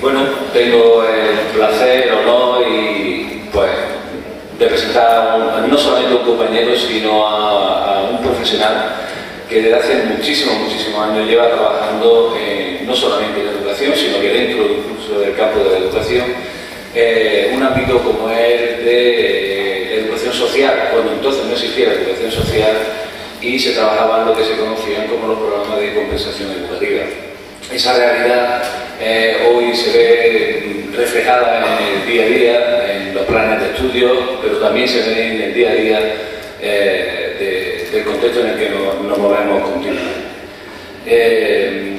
Bueno, tengo el placer, el honor y pues de presentar no solamente a un compañero, sino a un profesional que desde hace muchísimos años lleva trabajando no solamente en la educación, sino que dentro incluso del campo de la educación, un ámbito como el de la educación social, cuando entonces no existía la educación social y se trabajaban lo que se conocían como los programas de compensación educativa. Esa realidad hoy se ve reflejada en el día a día, en los planes de estudio, pero también se ve en el día a día del contexto en el que nos movemos continuamente.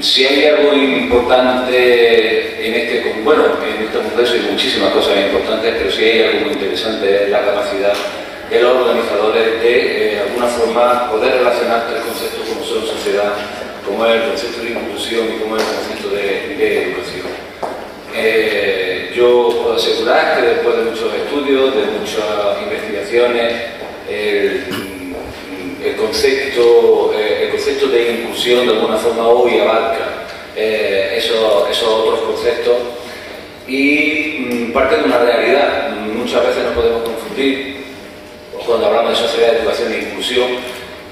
Si hay algo importante en este congreso, hay muchísimas cosas importantes, pero si hay algo muy interesante es la capacidad de los organizadores de alguna forma poder relacionar tres conceptos como son sociedad, como es el concepto de inclusión y como es el concepto de educación. Yo puedo asegurar que después de muchos estudios, de muchas investigaciones, el concepto de inclusión de alguna forma hoy abarca esos otros conceptos y parte de una realidad. Muchas veces nos podemos confundir cuando hablamos de sociedad, educación e inclusión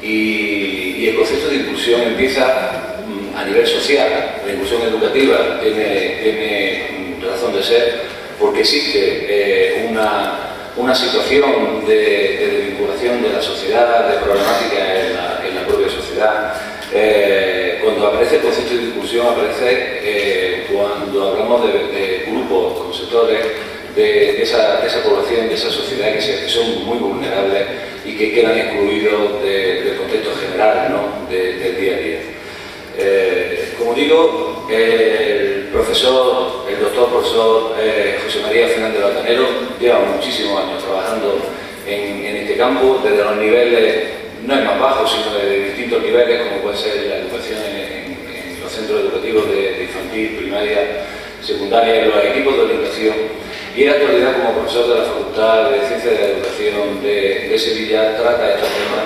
y el concepto de inclusión empieza a nivel social. La inclusión educativa tiene razón de ser porque existe una situación de vinculación de la sociedad, de problemática en la propia sociedad. Cuando aparece el concepto de inclusión, aparece cuando hablamos de grupos, con sectores de esa población, de esa sociedad que son muy vulnerables y que quedan excluidos del contexto general, ¿no? del día a día. Como digo, el doctor profesor José María Fernández Batanero lleva muchísimos años trabajando en este campo, desde los niveles, no es más bajos, sino de distintos niveles, como puede ser la educación en los centros educativos de infantil, primaria, secundaria, en los equipos de orientación, y en la actualidad como profesor de la Facultad de Ciencias de la Educación de Sevilla trata estos temas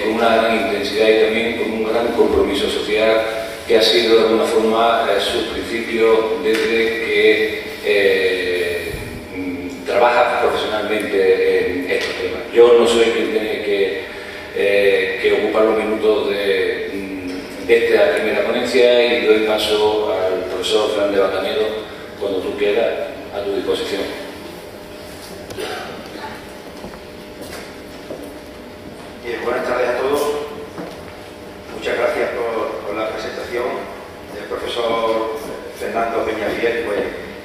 con una gran intensidad y también con un gran compromiso social que ha sido de alguna forma su principio desde que trabaja profesionalmente en estos temas. Yo no soy quien tiene que ocupar los minutos de esta primera ponencia y doy paso al profesor Fernández Batanero cuando tú quieras, a tu disposición. Bien, buenas tardes a todos. Muchas gracias por la presentación del profesor Fernando Peñafiel. Pues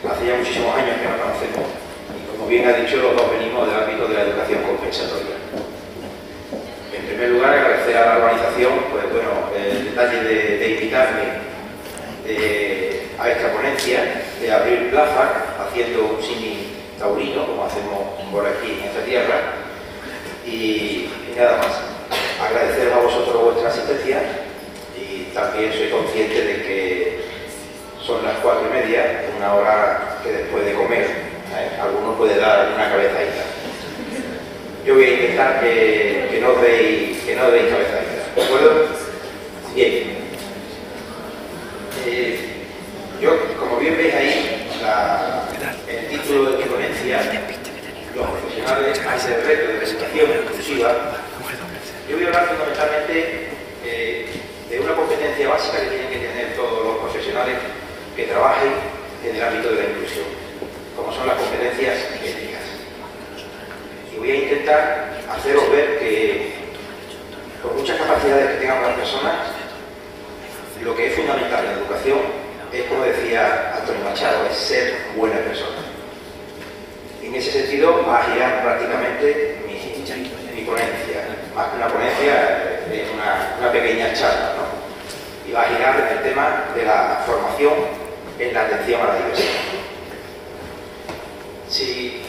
hace ya muchísimos años que nos conocemos y, como bien ha dicho, los dos venimos del ámbito de la educación compensatoria. En primer lugar, agradecer a la organización el detalle de invitarme a esta ponencia, de abrir plaza, haciendo un símil taurino, como hacemos por aquí en esta tierra, y nada más. Agradeceros a vosotros vuestra asistencia y también soy consciente de que son las 4:30, una hora que después de comer alguno puede dar una cabezadita. Yo voy a intentar que no os deis cabezadita, ¿de acuerdo? Bien. Yo, como bien veis ahí, el título de mi ponencia, los profesionales ante el reto de la educación inclusiva, yo voy a hablar fundamentalmente de una competencia básica que tienen que tener todos los profesionales que trabajen en el ámbito de la inclusión, como son las competencias éticas. Y voy a intentar haceros ver que, por muchas capacidades que tengan las personas, lo que es fundamental en la educación es, como decía Antonio Machado, es ser buena persona. Y en ese sentido va a girar prácticamente mi ponencia. Más que una ponencia, es una pequeña charla, ¿no? Y va a girar en el tema de la formación en la atención a la diversidad. Si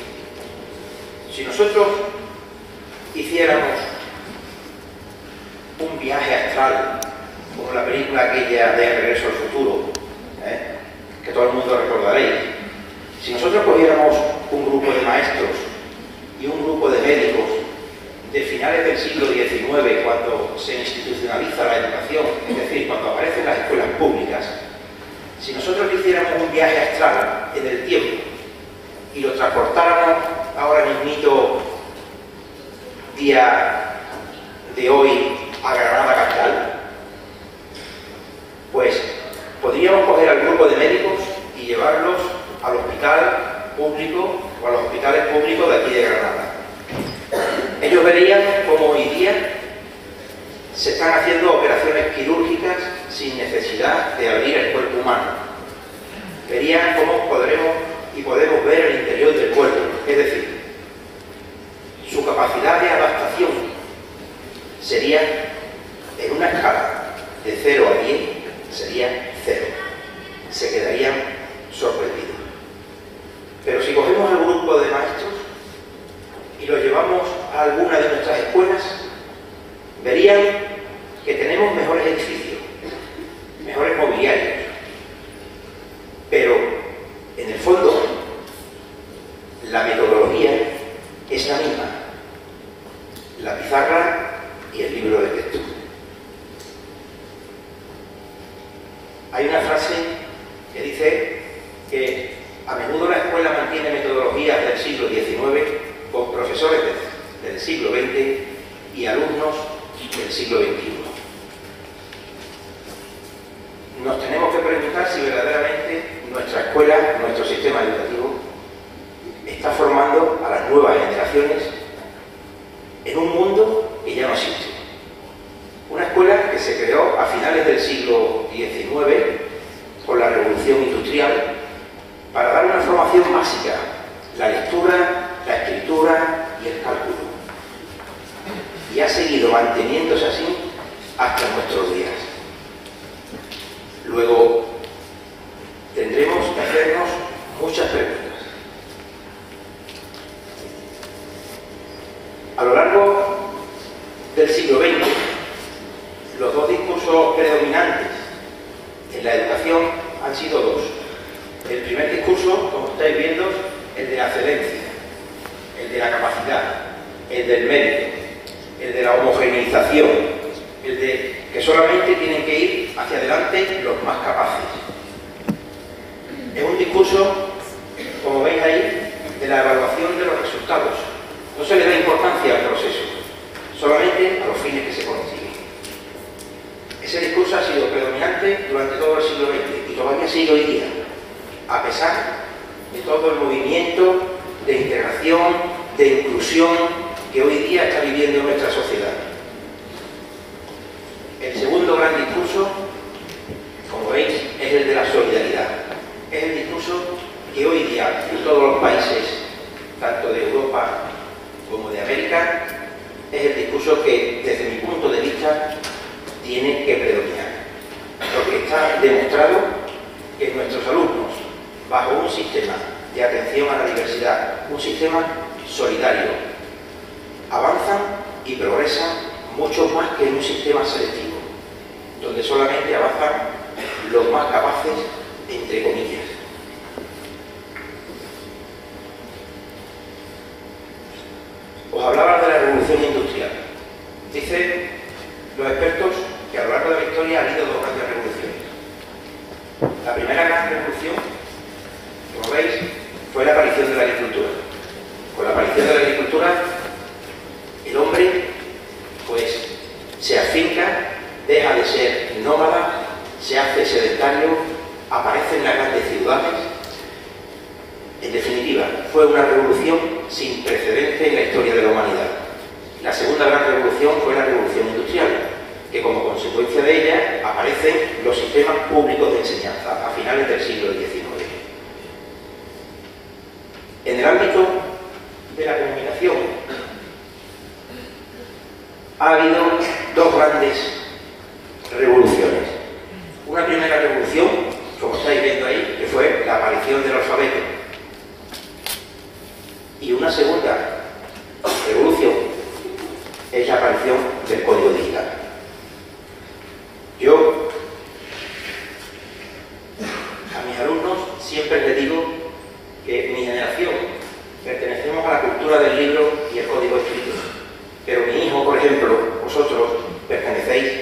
nosotros hiciéramos un viaje astral, como la película aquella de Regreso al Futuro, que todo el mundo recordaréis, si nosotros cogiéramos un grupo de maestros y un grupo de médicos de finales del siglo XIX, cuando se institucionaliza la educación, es decir, cuando aparecen las escuelas públicas, si nosotros le hiciéramos un viaje astral en el tiempo y lo transportáramos ahora mismito, día de hoy, a Granada capital, pues podríamos coger al grupo de médicos y llevarlos al hospital público o a los hospitales públicos de aquí de Granada. Ellos verían cómo hoy día se están haciendo operaciones quirúrgicas sin necesidad de abrir el cuerpo humano. Verían cómo podemos ver el interior del cuerpo, es decir, su capacidad de adaptación sería, en una escala de 0 a 10, sería 0. Se quedarían sorprendidos. Pero si cogemos al grupo de maestros y los llevamos a alguna de nuestras escuelas, verían que tenemos mejores edificios, mejores mobiliarios, pero en el fondo la metodología es la misma: la pizarra y el libro de texto. Hay una frase que dice que a menudo la escuela mantiene metodologías del siglo XIX con profesores del siglo XX y alumnos del siglo XXI. Nos tenemos que preguntar si verdaderamente nuestra escuela, nuestro sistema educativo, está formando a las nuevas generaciones en un mundo que ya no existe. Una escuela que se creó a finales del siglo XIX con la Revolución Industrial para dar una formación básica: la lectura, la escritura y el cálculo. Y ha seguido manteniéndose así hasta nuestros días. Luego tendremos que hacernos muchas preguntas. A lo largo del siglo XX, los dos discursos predominantes en la educación han sido dos. El primer discurso, como estáis viendo, el de la excelencia, el de la capacidad, el del mérito, el de la homogeneización, el de que solamente tienen que ir hacia adelante los más capaces. Es un discurso, como veis ahí, de la evaluación de los resultados. No se le da importancia al proceso, solamente a los fines que se consiguen. Ese discurso ha sido predominante durante todo el siglo XX y todavía sigue hoy día, a pesar de todo el movimiento de integración, de inclusión que hoy día está viviendo nuestra sociedad. El segundo gran discurso, como veis, es el de la solidaridad. Es el discurso que hoy día en todos los países, tanto de Europa como de América, es el discurso que, desde mi punto de vista, tiene que predominar. Porque está demostrado que nuestros alumnos, bajo un sistema de atención a la diversidad, un sistema solidario, avanzan y progresan mucho más que en un sistema selectivo, donde solamente avanzan los más capaces, entre comillas. Os hablaba de la revolución industrial. Dicen los expertos que a lo largo de la historia ha habido dos grandes revoluciones. La primera gran revolución, como veis, fue la aparición de la agricultura. Con la aparición de la agricultura, el hombre pues se afinca, deja de ser nómada, se hace sedentario, aparece en las grandes ciudades. En definitiva, fue una revolución sin precedente en la historia de la humanidad. La segunda gran revolución fue la revolución industrial, que como consecuencia de ella aparecen los sistemas públicos de enseñanza a finales del siglo XIX. En el ámbito de la comunicación ha habido dos grandes revoluciones. Una primera revolución, como estáis viendo ahí, que fue la aparición del alfabeto. Y una segunda revolución es la aparición del código digital. Yo a mis alumnos siempre les digo que mi generación pertenecemos a la cultura del libro y el código escrito, pero mi hijo, por ejemplo, vosotros pertenecéis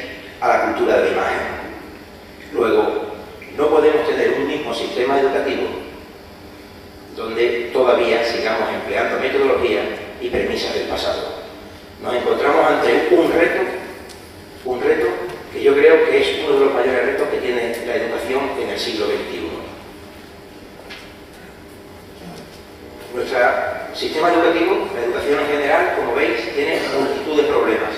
a la cultura de la imagen. Luego, no podemos tener un mismo mismo sistema educativo donde todavía sigamos empleando metodologías y premisas del pasado. Nos encontramos ante un reto que yo creo que es uno de los mayores retos que tiene la educación en el siglo XXI. Nuestro sistema educativo, la educación en general, como veis, tiene multitud de problemas.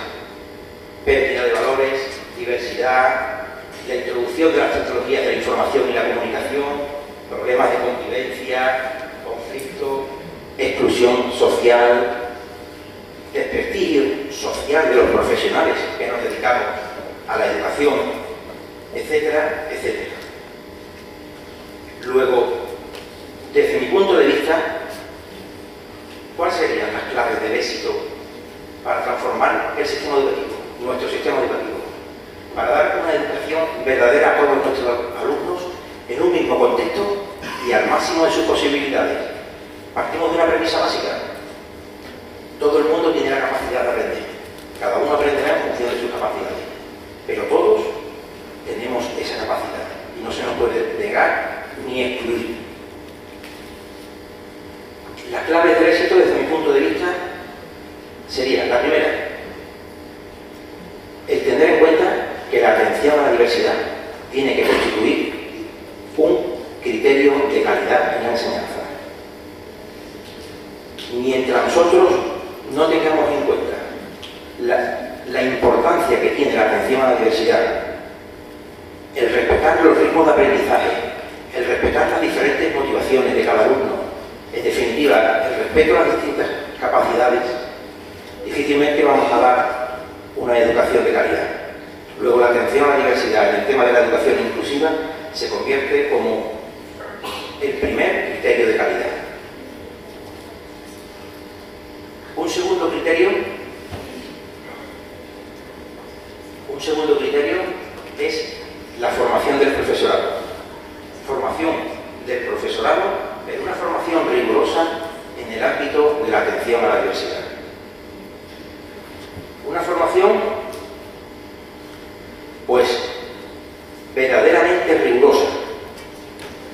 Pérdida de valores, diversidad, la introducción de las tecnologías de la información y la comunicación, problemas de convivencia, conflicto, exclusión social, desprestigio social de los profesionales que nos dedicamos a la educación, etcétera, etcétera. Luego, desde mi punto de vista, ¿cuáles serían las claves del éxito para transformar el sistema educativo, nuestro sistema educativo, para dar una educación verdadera a todos nuestros alumnos en un mismo contexto y al máximo de sus posibilidades? Partimos de una premisa básica. Todo el mundo tiene la capacidad de aprender. Cada uno aprenderá en función de sus capacidades. Pero todos tenemos esa capacidad y no se nos puede negar ni excluir. La clave del éxito, desde mi punto de vista, sería la primera: el tener en cuenta que la atención a la diversidad tiene que constituir un criterio de calidad en la enseñanza. Mientras nosotros no tengamos en cuenta la importancia que tiene la atención a la diversidad, el respetar los ritmos de aprendizaje, el respetar las diferentes motivaciones de cada alumno, en definitiva, el respeto a las distintas capacidades, difícilmente vamos a dar una educación de calidad. Luego, la atención a la diversidad en el tema de la educación inclusiva se convierte como el primer criterio de calidad. Un segundo criterio es la formación del profesorado. Formación del profesorado, pero una formación rigurosa en el ámbito de la atención a la diversidad. Una formación, pues, verdaderamente rigurosa,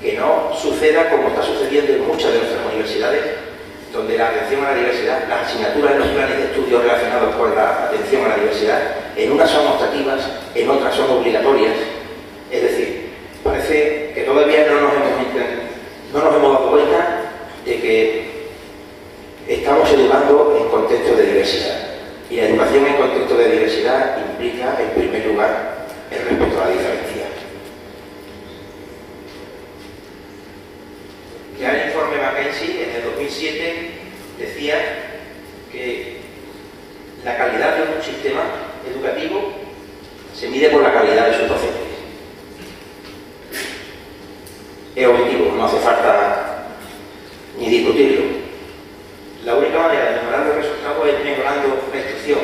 que no suceda como está sucediendo en muchas de nuestras universidades, donde la atención a la diversidad, las asignaturas en los planes de estudio relacionados con la atención a la diversidad, en unas son optativas, en otras son obligatorias. Es decir, parece que todavía no nos hemos dado cuenta de que estamos educando en contextos de diversidad. Y la educación en contexto de diversidad implica, en primer lugar, el respeto a la diferencia. Ya el informe McKinsey, en el 2007, decía que la calidad de un sistema educativo se mide por la calidad de sus docentes. Es objetivo, no hace falta ni discutirlo. La única manera de mejorar los resultados es mejorando la instrucción,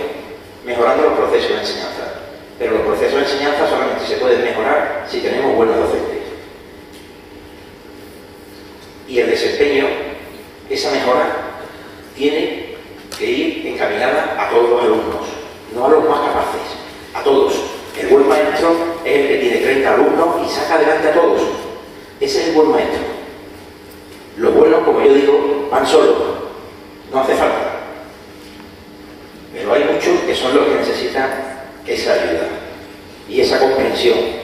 mejorando los procesos de enseñanza. Pero los procesos de enseñanza solamente se pueden mejorar si tenemos buenos docentes. Y el desempeño, esa mejora, tiene que ir encaminada a todos los alumnos, no a los más capaces, a todos. El buen maestro es el que tiene 30 alumnos y saca adelante a todos. Ese es el buen maestro. Los buenos, como yo digo, van solos, no hace falta. Pero hay muchos que son los que necesitan esa ayuda y esa comprensión.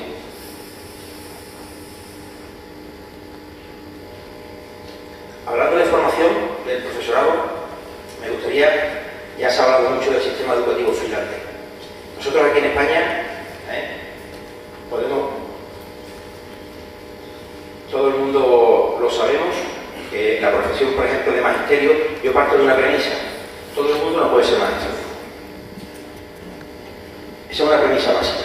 Hablando de formación del profesorado, me gustaría, ya se ha hablado mucho del sistema educativo finlandés. Nosotros aquí en España todo el mundo lo sabemos, que la profesión, por ejemplo, de magisterio, yo parto de una premisa: todo el mundo no puede ser maestro. Esa es una premisa básica.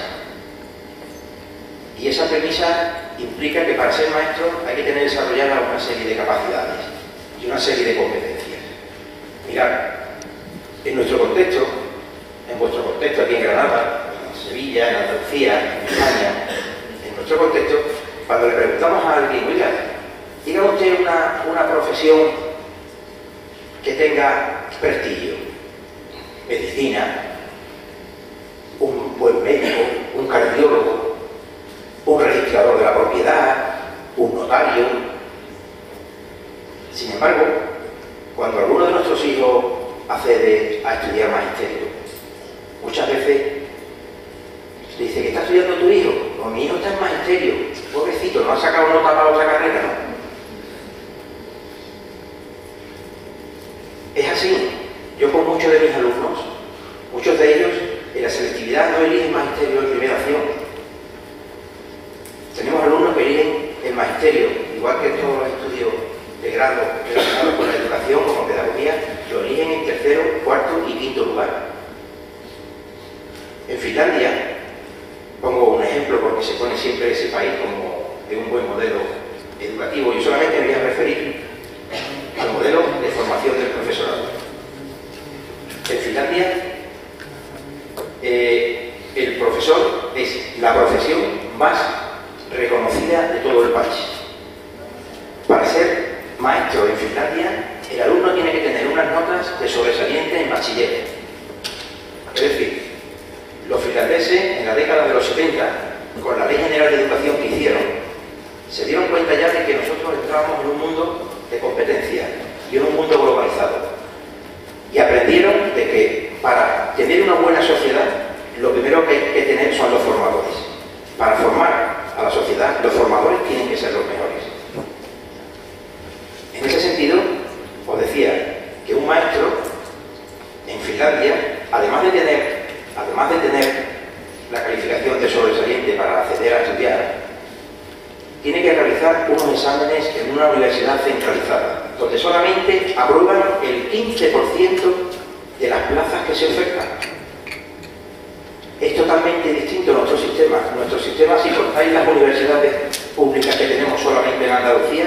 Y esa premisa implica que para ser maestro hay que tener desarrollada una serie de capacidades y una serie de competencias. Mirad, en nuestro contexto, en vuestro contexto aquí en Granada, en Sevilla, en Andalucía, en España, en nuestro contexto, cuando le preguntamos a alguien: oiga, diga usted una profesión que tenga prestigio, medicina, un buen médico, un cardiólogo, un registrador de la propiedad, un notario. Sin embargo, cuando alguno de nuestros hijos accede a estudiar magisterio, muchas veces dice que está estudiando tu hijo, o mi hijo está en magisterio, pobrecito, no ha sacado nota para otra carrera, ¿no? Es así. Yo con muchos de mis alumnos, muchos de ellos en la selectividad no eligen magisterio en primera opción. Tenemos alumnos que eligen el magisterio, igual que todos los estudios de grado relacionados con la educación como pedagogía, lo eligen en tercero, cuarto y quinto lugar. En Finlandia, pongo un ejemplo porque se pone siempre ese país como de un buen modelo educativo, yo solamente me voy a referir al modelo de formación del profesorado. En Finlandia, el profesor es la profesión más reconocida de todo el país. Para ser maestro en Finlandia, el alumno tiene que tener unas notas de sobresaliente en bachiller. Es decir, los finlandeses, en la década de los 70, con la Ley General de Educación que hicieron, se dieron cuenta ya de que nosotros entrábamos en un mundo de competencia y en un mundo globalizado. Y aprendieron de que para tener una buena sociedad, lo primero que hay que tener son los formadores. Para formar a la sociedad, los formadores tienen que ser los mejores. En ese sentido, os decía que un maestro en Finlandia, además de tener la calificación de sobresaliente para acceder a estudiar, tiene que realizar unos exámenes en una universidad centralizada, donde solamente aprueban el 15% de las plazas que se ofertan. Es totalmente distinto a nuestro sistema. Nuestro sistema, si contáis las universidades públicas que tenemos solamente en Andalucía,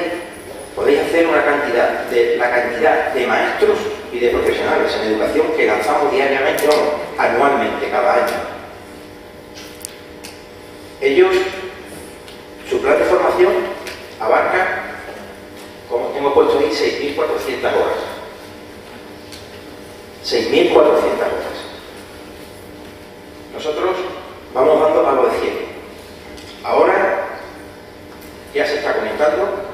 podéis hacer la cantidad de maestros y de profesionales en educación que lanzamos diariamente o anualmente, cada año. Ellos, su plan de formación abarca, como tengo puesto ahí, 6.400 horas. 6.400 horas. Nosotros vamos dando palo de cielo. Ahora ya se está comentando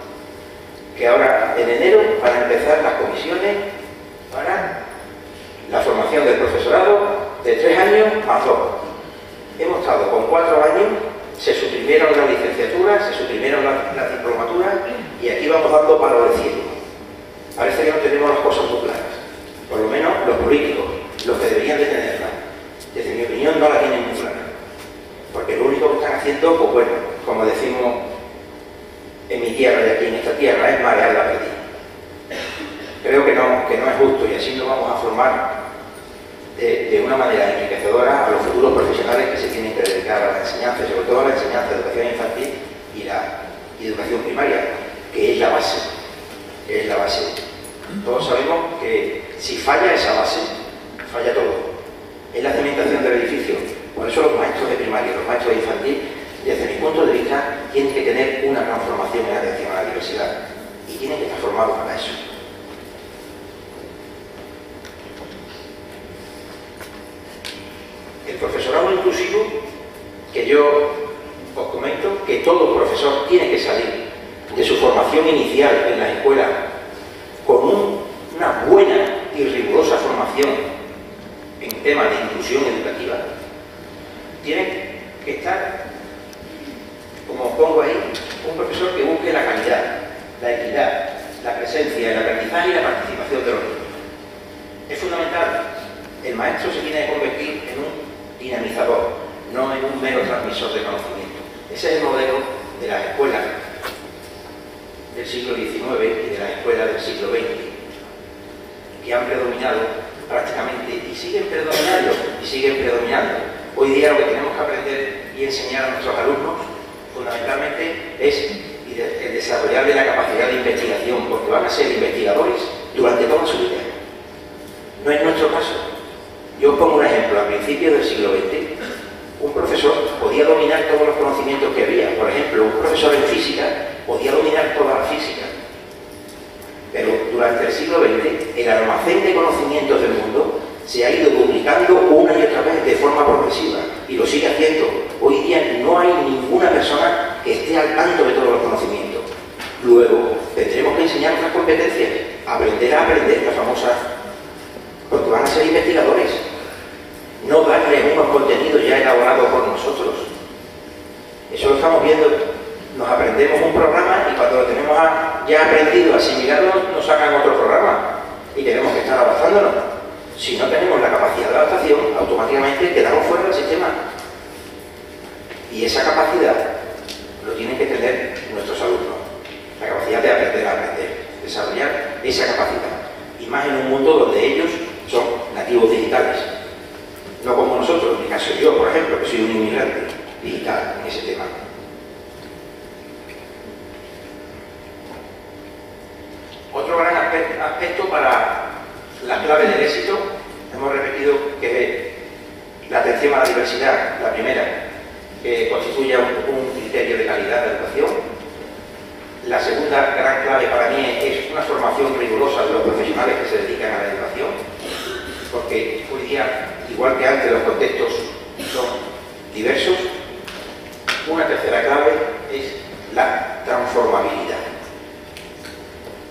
que ahora en enero van a empezar las comisiones para la formación del profesorado de 3 años más 2. Hemos estado con 4 años, se suprimieron las licenciaturas, se suprimieron las diplomaturas y aquí vamos dando palo de cielo. Parece que no tenemos las cosas muy claras. Por lo menos los políticos, los que deberían de tenerla, desde mi opinión no la tienen muy clara. Porque lo único que están haciendo, pues bueno, como decimos en mi tierra y aquí en esta tierra, es marear la perdida. Creo que no es justo y así no vamos a formar de una manera enriquecedora a los futuros profesionales que se tienen que dedicar a la enseñanza, sobre todo a la enseñanza de educación infantil y la educación primaria, que es la base. Todos sabemos que si falla esa base, falla todo. Es la cimentación del edificio. Por eso los maestros de primaria, los maestros de infantil, desde mi punto de vista, tienen que tener una gran formación en atención a la diversidad y tienen que estar formados para eso. El profesorado inclusivo, que yo os comento, que todo profesor tiene que salir de su formación inicial en la escuela con una buena y rigurosa formación en temas de inclusión educativa, tiene que estar, como os pongo ahí, un profesor que busque la calidad, la equidad, la presencia, el aprendizaje y la participación de los niños. Es fundamental. El maestro se tiene que convertir en un dinamizador, no en un mero transmisor de conocimiento. Ese es el modelo de las escuelas del siglo XIX y de las escuelas del siglo XX, que han predominado prácticamente y siguen predominando. Hoy día lo que tenemos que aprender y enseñar a nuestros alumnos fundamentalmente es el desarrollar la capacidad de investigación, porque van a ser investigadores durante toda su vida. No es nuestro caso. Yo os pongo un ejemplo. A principios del siglo XX, un profesor podía dominar todos los conocimientos que había. Por ejemplo, un profesor en física podía dominar toda la física. Pero durante el siglo XX, el almacén de conocimientos del mundo se ha ido duplicando una y otra vez de forma progresiva y lo sigue haciendo. Hoy día no hay ninguna persona que esté al tanto de todos los conocimientos. competencias, aprender a aprender, la famosa, porque van a ser investigadores, no darles unos contenidos ya elaborados por nosotros. Eso lo estamos viendo, nos aprendemos un programa y cuando lo tenemos ya aprendido, asimilado, nos sacan otro programa y tenemos que estar adaptándonos. Si no tenemos la capacidad de adaptación, automáticamente quedamos fuera del sistema. Y esa capacidad lo tienen que tener nuestros alumnos. La capacidad de aprender a aprender, desarrollar esa capacidad. Y más en un mundo donde ellos son nativos digitales. No como nosotros, en mi caso yo, por ejemplo, que soy un inmigrante digital en ese tema. Otro gran aspecto para la clave del éxito, hemos repetido que es la atención a la diversidad, la primera, que constituye un criterio de calidad de educación. La segunda gran clave para mí es una formación rigurosa de los profesionales que se dedican a la educación, porque hoy día, igual que antes, los contextos son diversos. Una tercera clave es la transformabilidad.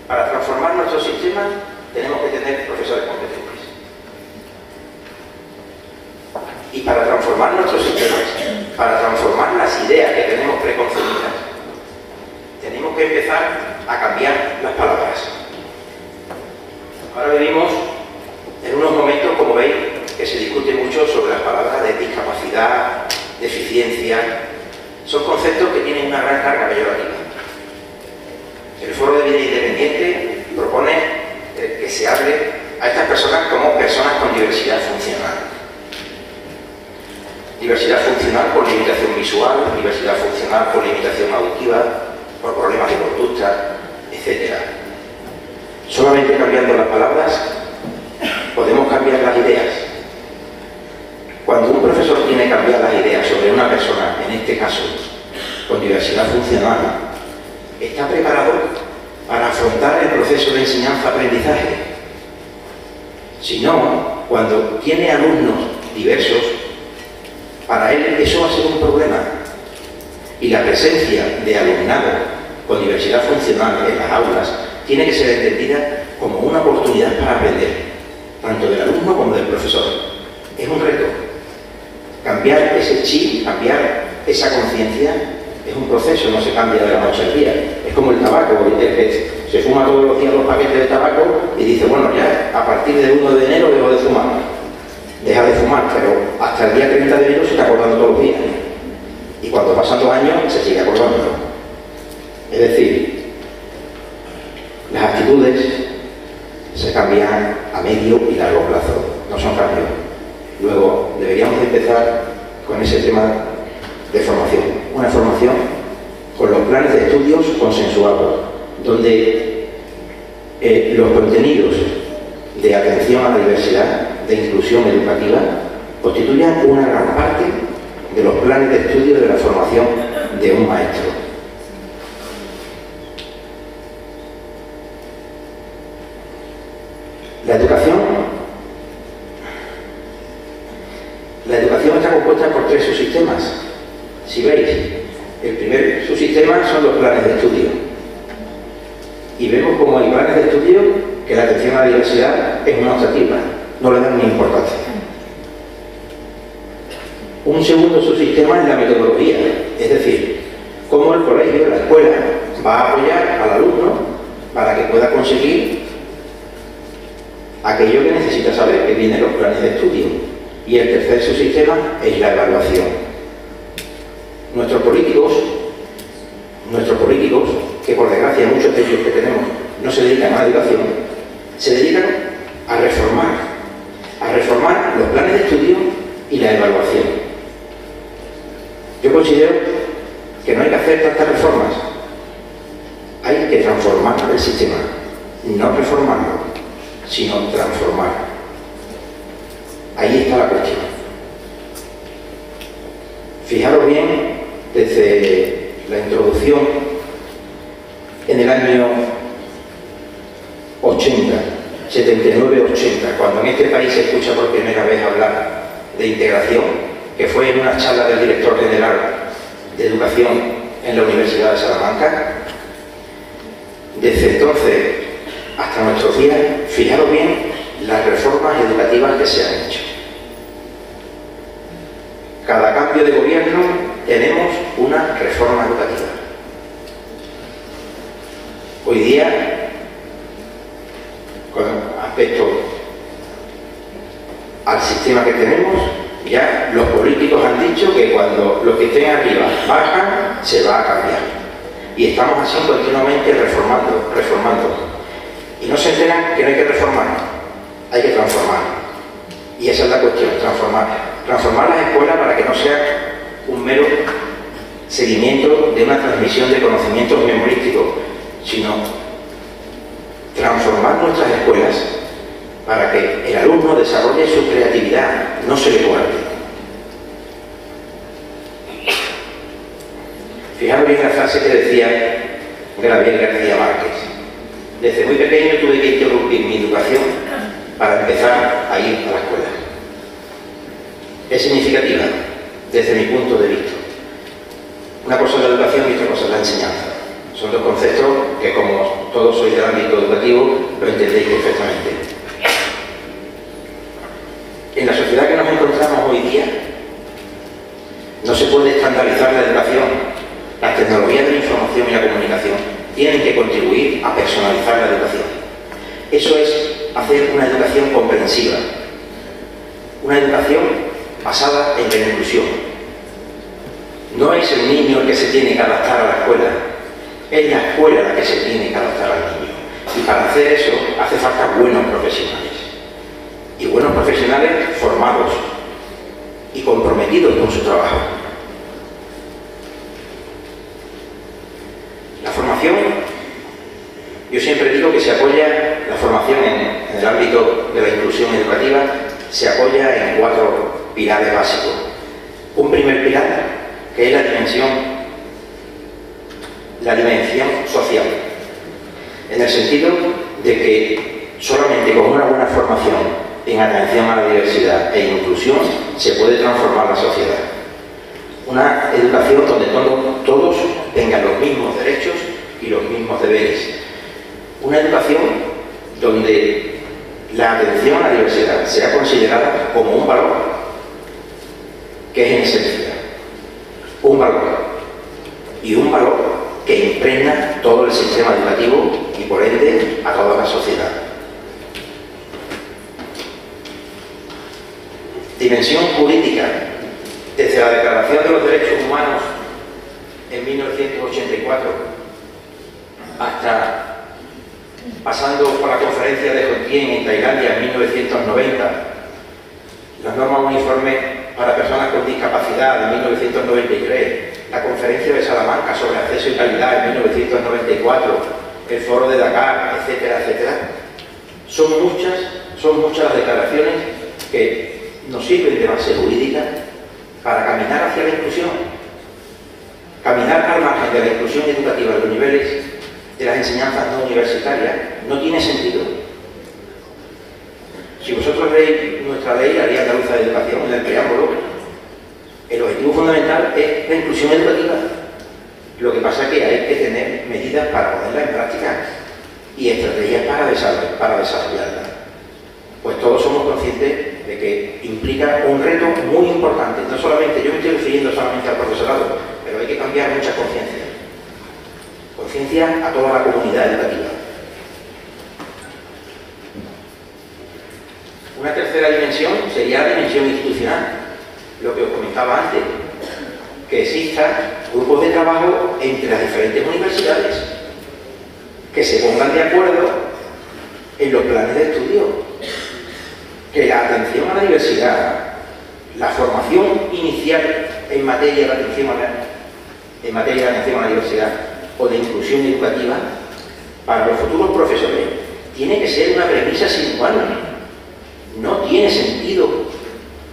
Para transformar nuestro sistema tenemos que tener profesores competentes. Y para transformar nuestros sistemas, para transformar las ideas que tenemos preconcebidas, tenemos que empezar a cambiar las palabras. Ahora vivimos en unos momentos, como veis, que se discute mucho sobre las palabras de discapacidad, deficiencia. Son conceptos que tienen una gran carga peyorativa. El Foro de Vida Independiente propone que se hable a estas personas como personas con diversidad funcional. Diversidad funcional por limitación visual, diversidad funcional por limitación auditiva, por problemas de conducta, etc. Solamente cambiando las palabras podemos cambiar las ideas. Cuando un profesor tiene que cambiar las ideas sobre una persona, en este caso con diversidad funcional, está preparado para afrontar el proceso de enseñanza-aprendizaje. Si no, cuando tiene alumnos diversos, para él eso va a ser un problema. Y la presencia de alumnado con diversidad funcional en las aulas tiene que ser entendida como una oportunidad para aprender, tanto del alumno como del profesor. Es un reto. Cambiar ese chip, cambiar esa conciencia, es un proceso, no se cambia de la noche al día. Es como el tabaco, el que se fuma todos los días 2 paquetes de tabaco y dice, bueno, ya a partir del 1 de enero dejo de fumar. Deja de fumar, pero hasta el día 30 de enero se está acordando todos los días. Y cuando pasan 2 años se sigue acordando. Es decir, las actitudes se cambian a medio y largo plazo, no son cambios. Luego, deberíamos empezar con ese tema de formación. Una formación con los planes de estudios consensuados, donde los contenidos de atención a la diversidad, de inclusión educativa, constituyan una gran parte de los planes de estudio de la formación de un maestro. La educación está compuesta por 3 subsistemas. Si veis, el primer subsistema son los planes de estudio. Y vemos como hay planes de estudio que la atención a la diversidad es una optativa, no le dan ni importancia. Un segundo subsistema es la metodología, es decir, cómo el colegio, la escuela, va a apoyar al alumno para que pueda conseguir aquello que necesita saber, que vienen los planes de estudio. Y el tercer subsistema es la evaluación. Nuestros políticos, que por desgracia muchos de ellos que tenemos no se dedican a la educación, se dedican a reformar los planes de estudio y la evaluación. Yo considero que no hay que hacer tantas reformas, hay que transformar el sistema, no reformarlo, sino transformar. Ahí está la cuestión. Fijaros bien, desde la introducción en el año 80, 79-80, cuando en este país se escucha por primera vez hablar de integración, que fue en una charla del director general de Educación en la Universidad de Salamanca. Desde entonces decía, fijaros bien las reformas educativas que se han hecho. Cada cambio de gobierno tenemos una reforma educativa. Hoy día, con respecto al sistema que tenemos, ya los políticos han dicho que cuando los que estén arriba bajan, se va a cambiar. Y estamos así continuamente reformando. Y no se enteran que no hay que reformar, hay que transformar. Y esa es la cuestión, transformar las escuelas para que no sea un mero seguimiento de una transmisión de conocimientos memorísticos, sino transformar nuestras escuelas para que el alumno desarrolle su creatividad, no se le guarde. Fijaros bien la frase que decía Gabriel García Márquez. Desde muy pequeño tuve que interrumpir mi educación para empezar a ir a la escuela. Es significativa desde mi punto de vista. Una cosa es la educación y otra cosa es la enseñanza. Son dos conceptos que, como todos sois del ámbito educativo, lo entendéis perfectamente. En la sociedad que nos encontramos hoy día, no se puede estandarizar la educación. Las tecnologías de la información y la comunicación tienen que contribuir a personalizar la educación. Eso es hacer una educación comprensiva, una educación basada en la inclusión. No es el niño el que se tiene que adaptar a la escuela, es la escuela la que se tiene que adaptar al niño. Y para hacer eso hace falta buenos profesionales. Y buenos profesionales formados y comprometidos con su trabajo. La formación, yo siempre digo que se apoya, la formación en el ámbito de la inclusión educativa se apoya en 4 pilares básicos. Un primer pilar, que es la dimensión social, en el sentido de que solamente con una buena formación en atención a la diversidad e inclusión se puede transformar la sociedad. Una educación donde todos tengan los mismos derechos y los mismos deberes. Una educación donde la atención a la diversidad sea considerada como un valor, que es en esencia un valor, y un valor que impregna todo el sistema educativo y por ende a toda la sociedad. Dimensión jurídica. Desde la Declaración de los Derechos Humanos en 1984 hasta pasando por la conferencia de Jotien en Tailandia en 1990, las normas uniformes para personas con discapacidad en 1993, la conferencia de Salamanca sobre acceso y calidad en 1994, el foro de Dakar, etcétera, etcétera. Son muchas las declaraciones que nos sirven de base jurídica para caminar hacia la inclusión. Caminar al margen de la inclusión educativa en los niveles de las enseñanzas no universitarias no tiene sentido. Si vosotros leéis nuestra ley, la Ley Andaluza de Educación, en el preámbulo, el objetivo fundamental es la inclusión educativa. Lo que pasa es que hay que tener medidas para ponerla en práctica y estrategias para desarrollarla. Pues todos somos conscientes de que implica un reto muy importante. No solamente, yo me estoy refiriendo solamente al profesorado, pero hay que cambiar muchas conciencias. Conciencia a toda la comunidad educativa. Una tercera dimensión sería la dimensión institucional, lo que os comentaba antes, que existan grupos de trabajo entre las diferentes universidades que se pongan de acuerdo en los planes de estudio, que la atención a la diversidad, la formación inicial en materia de atención a la diversidad o de inclusión educativa para los futuros profesores tiene que ser una premisa sine qua non. No tiene sentido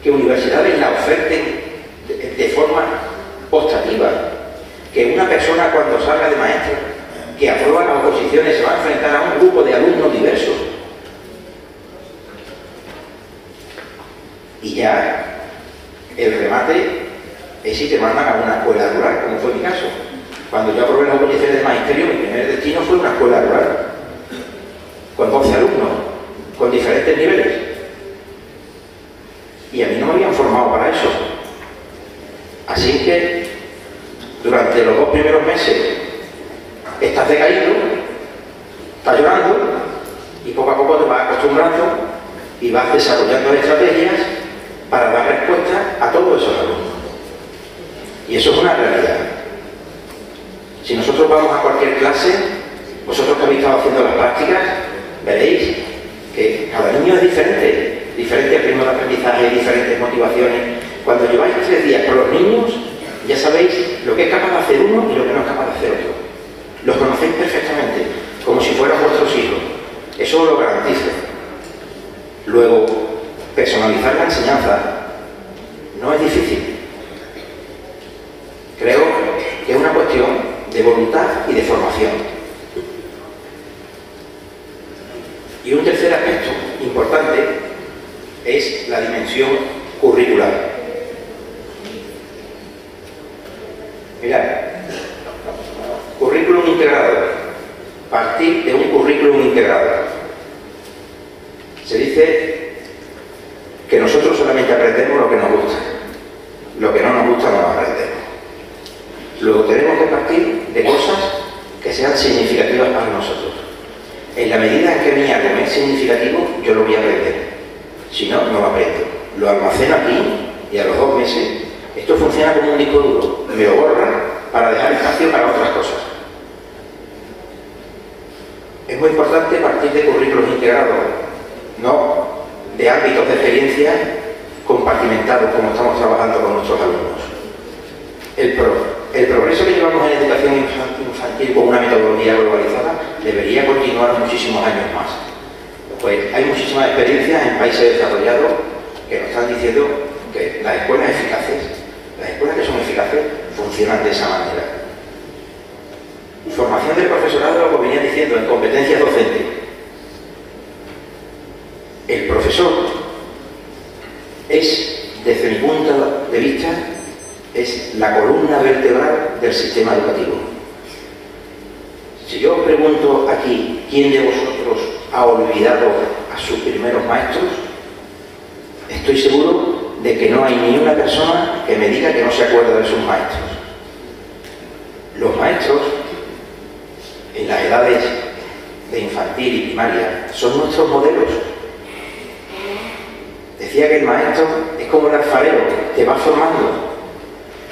que universidades la oferten de forma optativa, que una persona cuando salga de maestra, que aprueba las oposiciones, se va a enfrentar a un grupo de alumnos diversos. Y ya el remate es si te mandan a una escuela rural, como fue mi caso. Cuando yo aprobé las oposiciones de magisterio, mi primer destino fue una escuela rural, con 12 alumnos. niveles. Y a mí no me habían formado para eso. Así que durante los 2 primeros meses estás decaído, estás llorando y poco a poco te vas acostumbrando y vas desarrollando estrategias para dar respuesta a todos esos alumnos. Y eso es una realidad. Si nosotros vamos a cualquier clase, vosotros que habéis estado haciendo las prácticas, veréis que cada niño es diferente, diferentes ritmos de aprendizaje, diferentes motivaciones. Cuando lleváis 3 días con los niños, ya sabéis lo que es capaz de hacer uno y lo que no es capaz de hacer otro. Los conocéis perfectamente, como si fueran vuestros hijos. Eso os lo garantizo. Luego, personalizar la enseñanza no es difícil. Creo que es una cuestión de voluntad y de formación. Y un tercer aspecto importante es la dimensión curricular. Mirad, currículum integrado, partir de un currículum integrado. Se dice que nosotros solamente aprendemos lo que nos gusta, lo que no nos gusta no lo aprendemos. Luego tenemos que partir de cosas que sean significativas para nosotros. En la medida en que mi átomo es significativo, yo lo voy a aprender. Si no, no lo aprendo. Lo almaceno aquí y a los 2 meses, esto funciona como un disco duro. Me lo borra para dejar espacio para otras cosas. Es muy importante partir de currículos integrados, no de ámbitos de experiencia compartimentados como estamos trabajando con nuestros alumnos. El progreso que llevamos en educación infantil con una metodología globalizada debería continuar muchísimos años más. Pues hay muchísimas experiencias en países desarrollados que nos están diciendo que las escuelas que son eficaces funcionan de esa manera. Formación del profesorado, lo que venía diciendo, en competencias docentes. El profesor es, desde mi punto de vista, es la columna vertebral del sistema educativo. Si yo os pregunto aquí, ¿quién de vosotros ha olvidado a sus primeros maestros? Estoy seguro de que no hay ni una persona que me diga que no se acuerda de sus maestros. Los maestros, en las edades de infantil y primaria, son nuestros modelos. Decía que el maestro es como el alfarero, que va formando.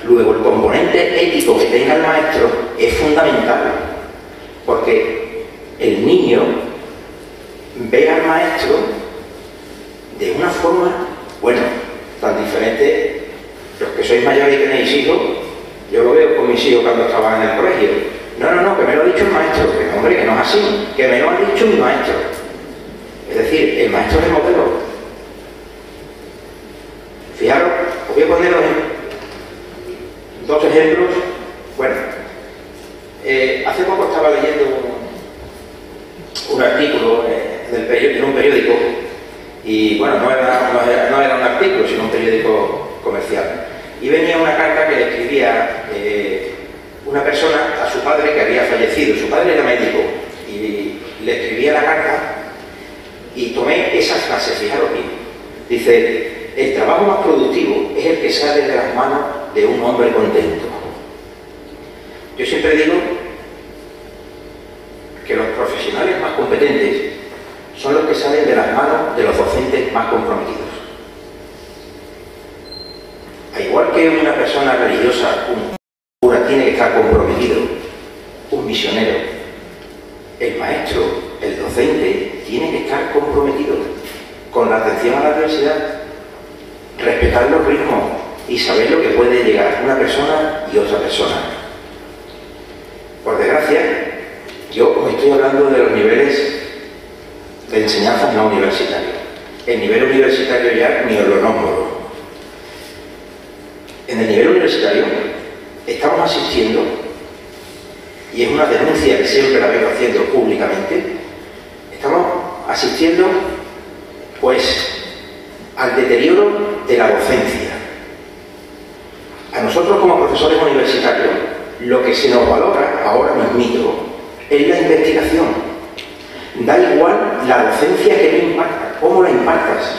Luego, el componente ético que tenga el maestro es fundamental, porque el niño ve al maestro de una forma, bueno, tan diferente. Los que sois mayores y tenéis hijos, yo lo veo con mis hijos cuando estaban en el colegio. No, que me lo ha dicho el maestro. Que hombre, que no es así, que me lo ha dicho mi maestro. Es decir, el maestro es el modelo. Fijaros, os voy a poner 2 ejemplos. Bueno, hace poco estaba leyendo un artículo en un periódico, y bueno, no era un artículo, sino un periódico comercial. Y venía una carta que le escribía una persona a su padre que había fallecido. Su padre era médico y le escribía la carta y tomé esa frase, fijaros bien. Dice: el trabajo más productivo es el que sale de las manos de un hombre contento. Yo siempre digo que los profesionales más competentes son los que salen de las manos de los docentes más comprometidos. Al igual que una persona religiosa, un cura, tiene que estar comprometido, un misionero, el maestro, el docente, tiene que estar comprometido con la atención a la diversidad, respetar los ritmos y saber lo que puede llegar una persona y otra persona. Por desgracia, yo os estoy hablando de los niveles de enseñanza no universitaria. El nivel universitario ya ni os lo nombro. En el nivel universitario estamos asistiendo, y es una denuncia que siempre la vengo haciendo públicamente, estamos asistiendo pues al deterioro de la docencia. A nosotros como profesores universitarios lo que se nos valora ahora mismo es la investigación. Da igual la docencia que tú impartas, cómo la impartas.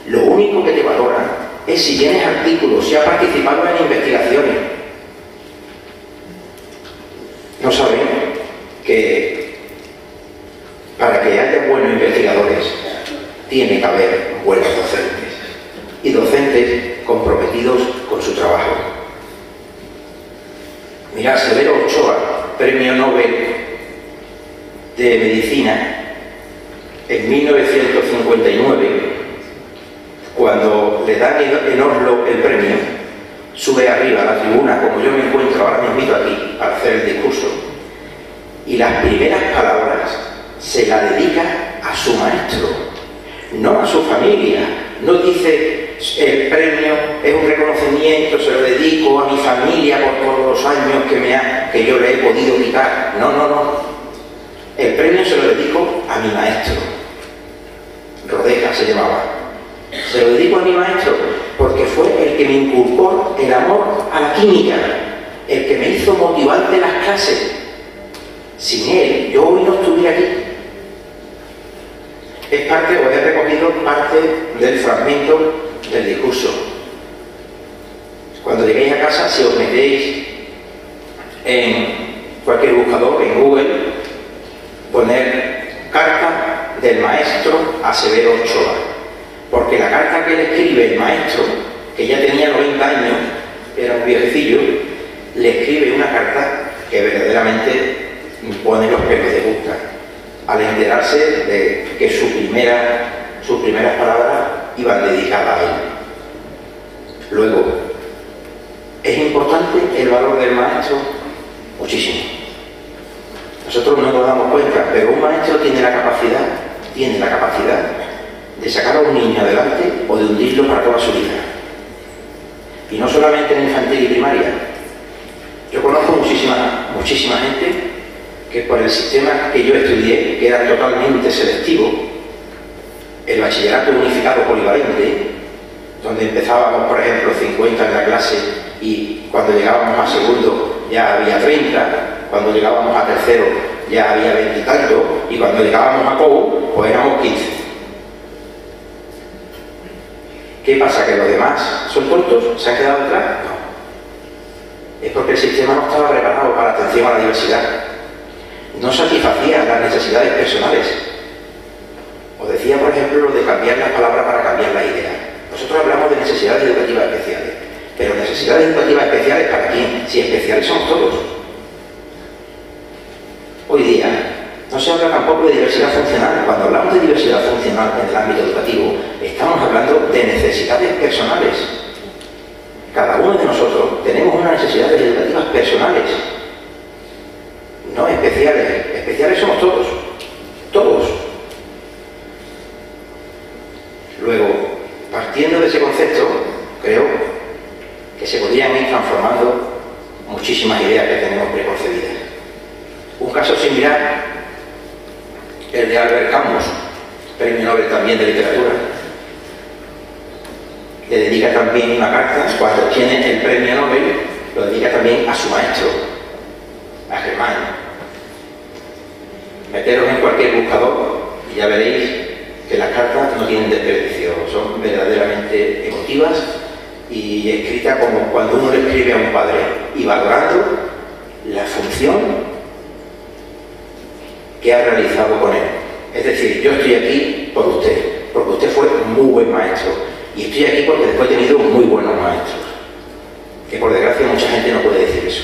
Lo único que te valoran es si tienes artículos, si has participado en investigaciones. No saben que para que haya buenos investigadores tiene que haber buenos docentes y docentes comprometidos con su trabajo. Mirad, Severo Ochoa, premio Nobel de Medicina, en 1959, cuando le dan en Oslo el premio, sube arriba a la tribuna, como yo me encuentro ahora mismo aquí, para hacer el discurso, y las primeras palabras se las dedica a su maestro, no a su familia. No dice, el premio es un reconocimiento, se lo dedico a mi familia por todos los años que yo le he podido quitar. No, no, no. El premio se lo dedico a mi maestro. Rodeja se llamaba. Se lo dedico a mi maestro porque fue el que me inculcó el amor a la química, el que me hizo motivante las clases. Sin él, yo hoy no estuviera aquí. Es parte, os he recogido parte del fragmento del discurso. Cuando lleguéis a casa, si os metéis en cualquier buscador, en Google, poner carta del maestro a Severo Ochoa, porque la carta que le escribe el maestro, que ya tenía 90 años, era un viejecillo, le escribe una carta que verdaderamente pone los pelos de punta, al enterarse de que sus primeras palabras iban dedicadas a él. Luego, ¿es importante el valor del maestro? Muchísimo. Nosotros no nos damos cuenta, pero un maestro tiene la capacidad de sacar a un niño adelante o de hundirlo para toda su vida. Y no solamente en infantil y primaria. Yo conozco muchísima gente que por el sistema que yo estudié, que era totalmente selectivo, el bachillerato unificado polivalente, donde empezábamos, por ejemplo, 50 en la clase y cuando llegábamos a segundo ya había 30, cuando llegábamos a tercero ya había 20 y tanto, y cuando llegábamos a COU, pues éramos 15. ¿Qué pasa? ¿Que los demás son tontos? ¿Se han quedado atrás? No. Es porque el sistema no estaba preparado para la atención a la diversidad. No satisfacía las necesidades personales. Os decía, por ejemplo, lo de cambiar las palabras para cambiar las ideas. Nosotros hablamos de necesidades educativas especiales, pero necesidades educativas especiales ¿para quién? Si especiales somos todos. Hoy día no se habla tampoco de diversidad funcional. Cuando hablamos de diversidad funcional en el ámbito educativo, estamos hablando de necesidades personales. Cada uno de nosotros tenemos unas necesidades educativas personales, no especiales. Especiales somos todos, todos. Luego, partiendo de ese concepto, creo que se podrían ir transformando muchísimas ideas que tenemos preconcebidas. Un caso similar, el de Albert Camus, premio Nobel también de literatura. Le dedica también una carta, cuando obtiene el premio Nobel, lo dedica también a su maestro, a Germán. Meteros en cualquier buscador y ya veréis que las cartas no tienen desperdicio, son verdaderamente emotivas y escritas como cuando uno le escribe a un padre y valorando la función que ha realizado con él. Es decir, yo estoy aquí por usted, porque usted fue un muy buen maestro, y estoy aquí porque después he tenido muy buenos maestros, que por desgracia mucha gente no puede decir eso.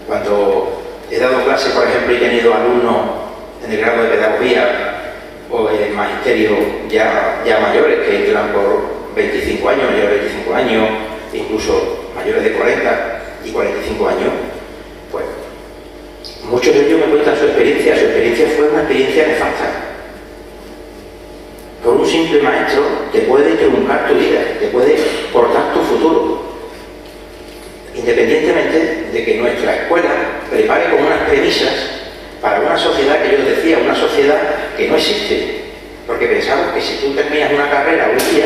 Cuando he dado clases, por ejemplo, y he tenido alumnos en el grado de pedagogía o en magisterio ya mayores, que entran por 25 años, mayores de 25 años, incluso mayores de 40 y 45 años, pues muchos de ellos me cuentan su experiencia fue una experiencia nefasta. Por un simple maestro te puede truncar tu vida, te puede cortar tu futuro. Independientemente de que nuestra escuela prepare con unas premisas para una sociedad que yo les decía, una sociedad que no existe. Porque pensamos que si tú terminas una carrera hoy día,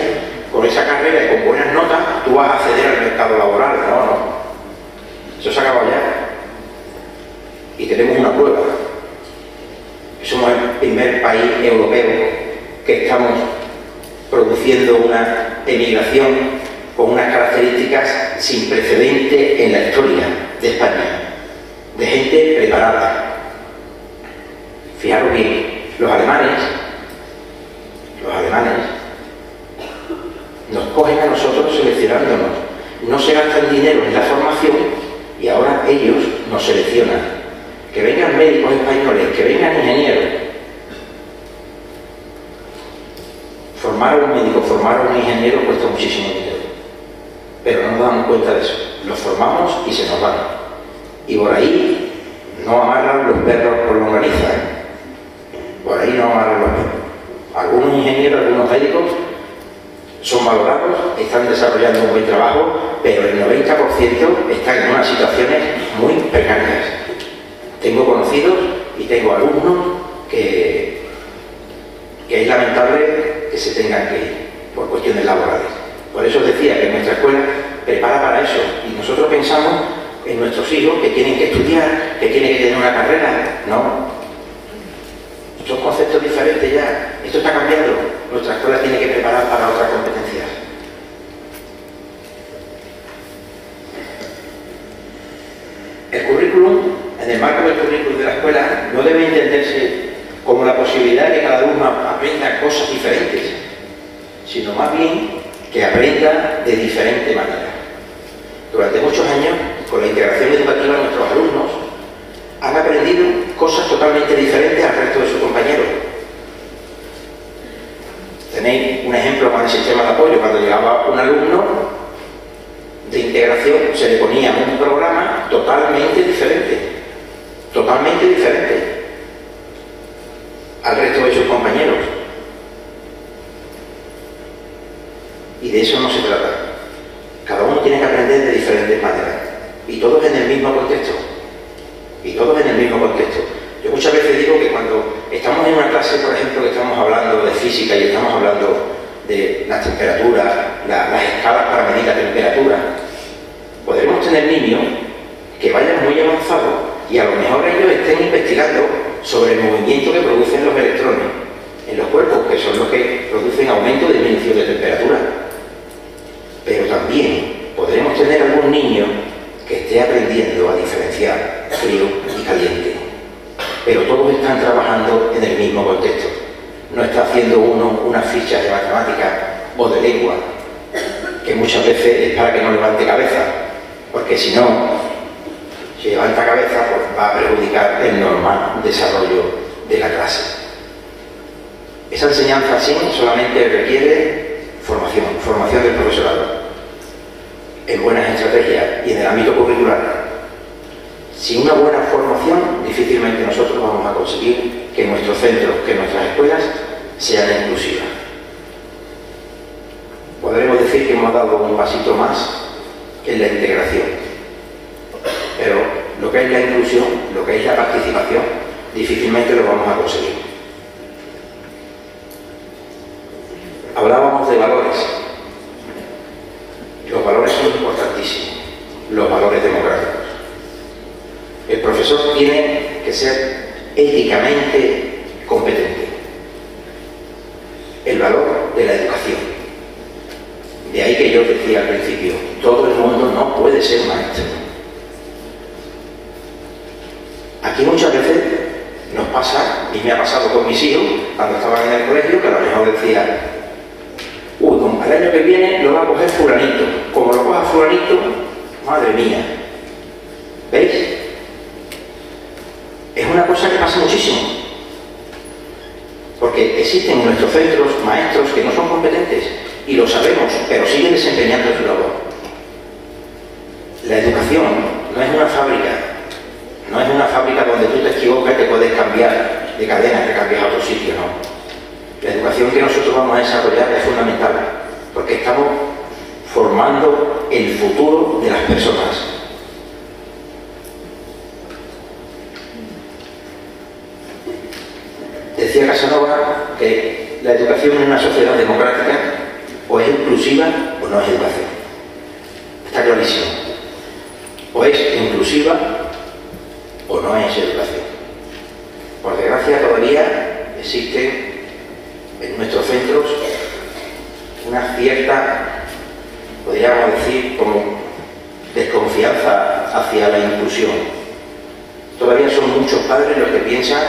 con esa carrera y con buenas notas, tú vas a acceder al mercado laboral. No, no. Eso se ha acabado ya. Y tenemos una prueba. primer país europeo que estamos produciendo una emigración con unas características sin precedente en la historia de España, de gente preparada. Fijaros bien, los alemanes nos cogen a nosotros seleccionándonos, no se gastan dinero en la formación y ahora ellos nos seleccionan. Que vengan médicos españoles, que vengan ingenieros. Formar a un médico, formar a un ingeniero cuesta muchísimo dinero, pero no nos damos cuenta de eso. Los formamos y se nos van. Y por ahí no amarran los perros por longaniza, Por ahí no amarran los perros. Algunos ingenieros, algunos médicos son valorados, están desarrollando un buen trabajo, pero el 90% están en unas situaciones muy precarias. Tengo conocidos y tengo alumnos que es lamentable que se tengan que ir por cuestiones laborales. Por eso os decía que nuestra escuela prepara para eso y nosotros pensamos en nuestros hijos que tienen que estudiar, que tienen que tener una carrera. No, son conceptos diferentes ya, esto está cambiando. Nuestra escuela tiene que preparar para otras competencias. El currículum, en el marco del currículum de la escuela, no debe entenderse como la posibilidad de que cada alumno aprenda cosas diferentes, sino más bien que aprenda de diferente manera. Durante muchos años, con la integración educativa, nuestros alumnos han aprendido cosas totalmente diferentes al resto de sus compañeros. Tenéis un ejemplo con el sistema de apoyo. Cuando llegaba un alumno de integración, se le ponía un programa totalmente diferente al resto de sus compañeros. Y de eso no se trata. Cada uno tiene que aprender de diferentes maneras. Y todos en el mismo contexto. Yo muchas veces digo que cuando estamos en una clase, por ejemplo, que estamos hablando de física y estamos hablando de las temperaturas, las escalas para medir la temperatura, podremos tener niños que vayan muy avanzados y a lo mejor ellos estén investigando sobre el movimiento que producen los electrones en los cuerpos, que son los que producen aumento o disminución de temperatura. Pero también podremos tener algún niño que esté aprendiendo a diferenciar frío y caliente, pero todos están trabajando en el mismo contexto. No está haciendo uno unas fichas de matemáticas o de lengua, que muchas veces es para que no levante cabeza, porque si no, si levanta cabeza, pues va a perjudicar el normal desarrollo de la clase. Esa enseñanza así solamente requiere formación del profesorado, en buenas estrategias y en el ámbito curricular. Sin una buena formación, difícilmente nosotros vamos a conseguir que nuestros centros, que nuestras escuelas sean inclusivas. Podremos decir que hemos dado un pasito más en la integración, pero lo que es la inclusión, lo que es la participación, difícilmente lo vamos a conseguir. Hablábamos de valores. Los valores son importantísimos, los valores democráticos. El profesor tiene que ser éticamente competente. El valor de la educación. De ahí que yo decía al principio, todo el mundo no puede ser maestro. Aquí muchas veces nos pasa, y me ha pasado con mis hijos, cuando estaban en el colegio, que a lo mejor decía, al año que viene lo va a coger fulanito. Como lo coja fulanito, madre mía. ¿Veis? Es una cosa que pasa muchísimo. Porque existen en nuestros centros maestros que no son competentes, y lo sabemos, pero siguen desempeñando su labor. La educación no es una fábrica donde tú te equivocas y te puedes cambiar de cadena, te cambias a otro sitio, no. La educación que nosotros vamos a desarrollar es fundamental, porque estamos formando el futuro de las personas. Decía Casanova que la educación en una sociedad democrática o es inclusiva o no es educación. Está clarísimo. O es inclusiva o no es educación. Por desgracia todavía existe en nuestros centros una cierta, podríamos decir, como desconfianza hacia la inclusión. Todavía son muchos padres los que piensan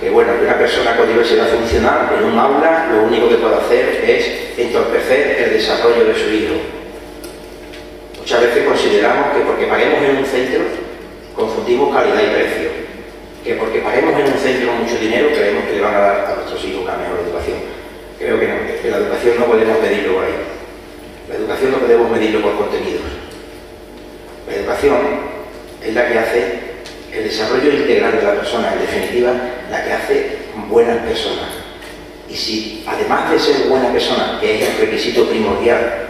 que, bueno, que una persona con diversidad funcional en un aula lo único que puede hacer es entorpecer el desarrollo de su hijo. Muchas veces consideramos que porque paguemos en un centro confundimos calidad y precio, que porque paguemos en un centro mucho dinero creemos que le van a dar a nuestros hijos una mejor educación. Creo que no, que la educación no podemos medirlo por ahí. La educación no podemos medirlo por contenidos. La educación es la que hace el desarrollo integral de la persona, en definitiva, la que hace buenas personas. Y si, además de ser buena persona, que es el requisito primordial,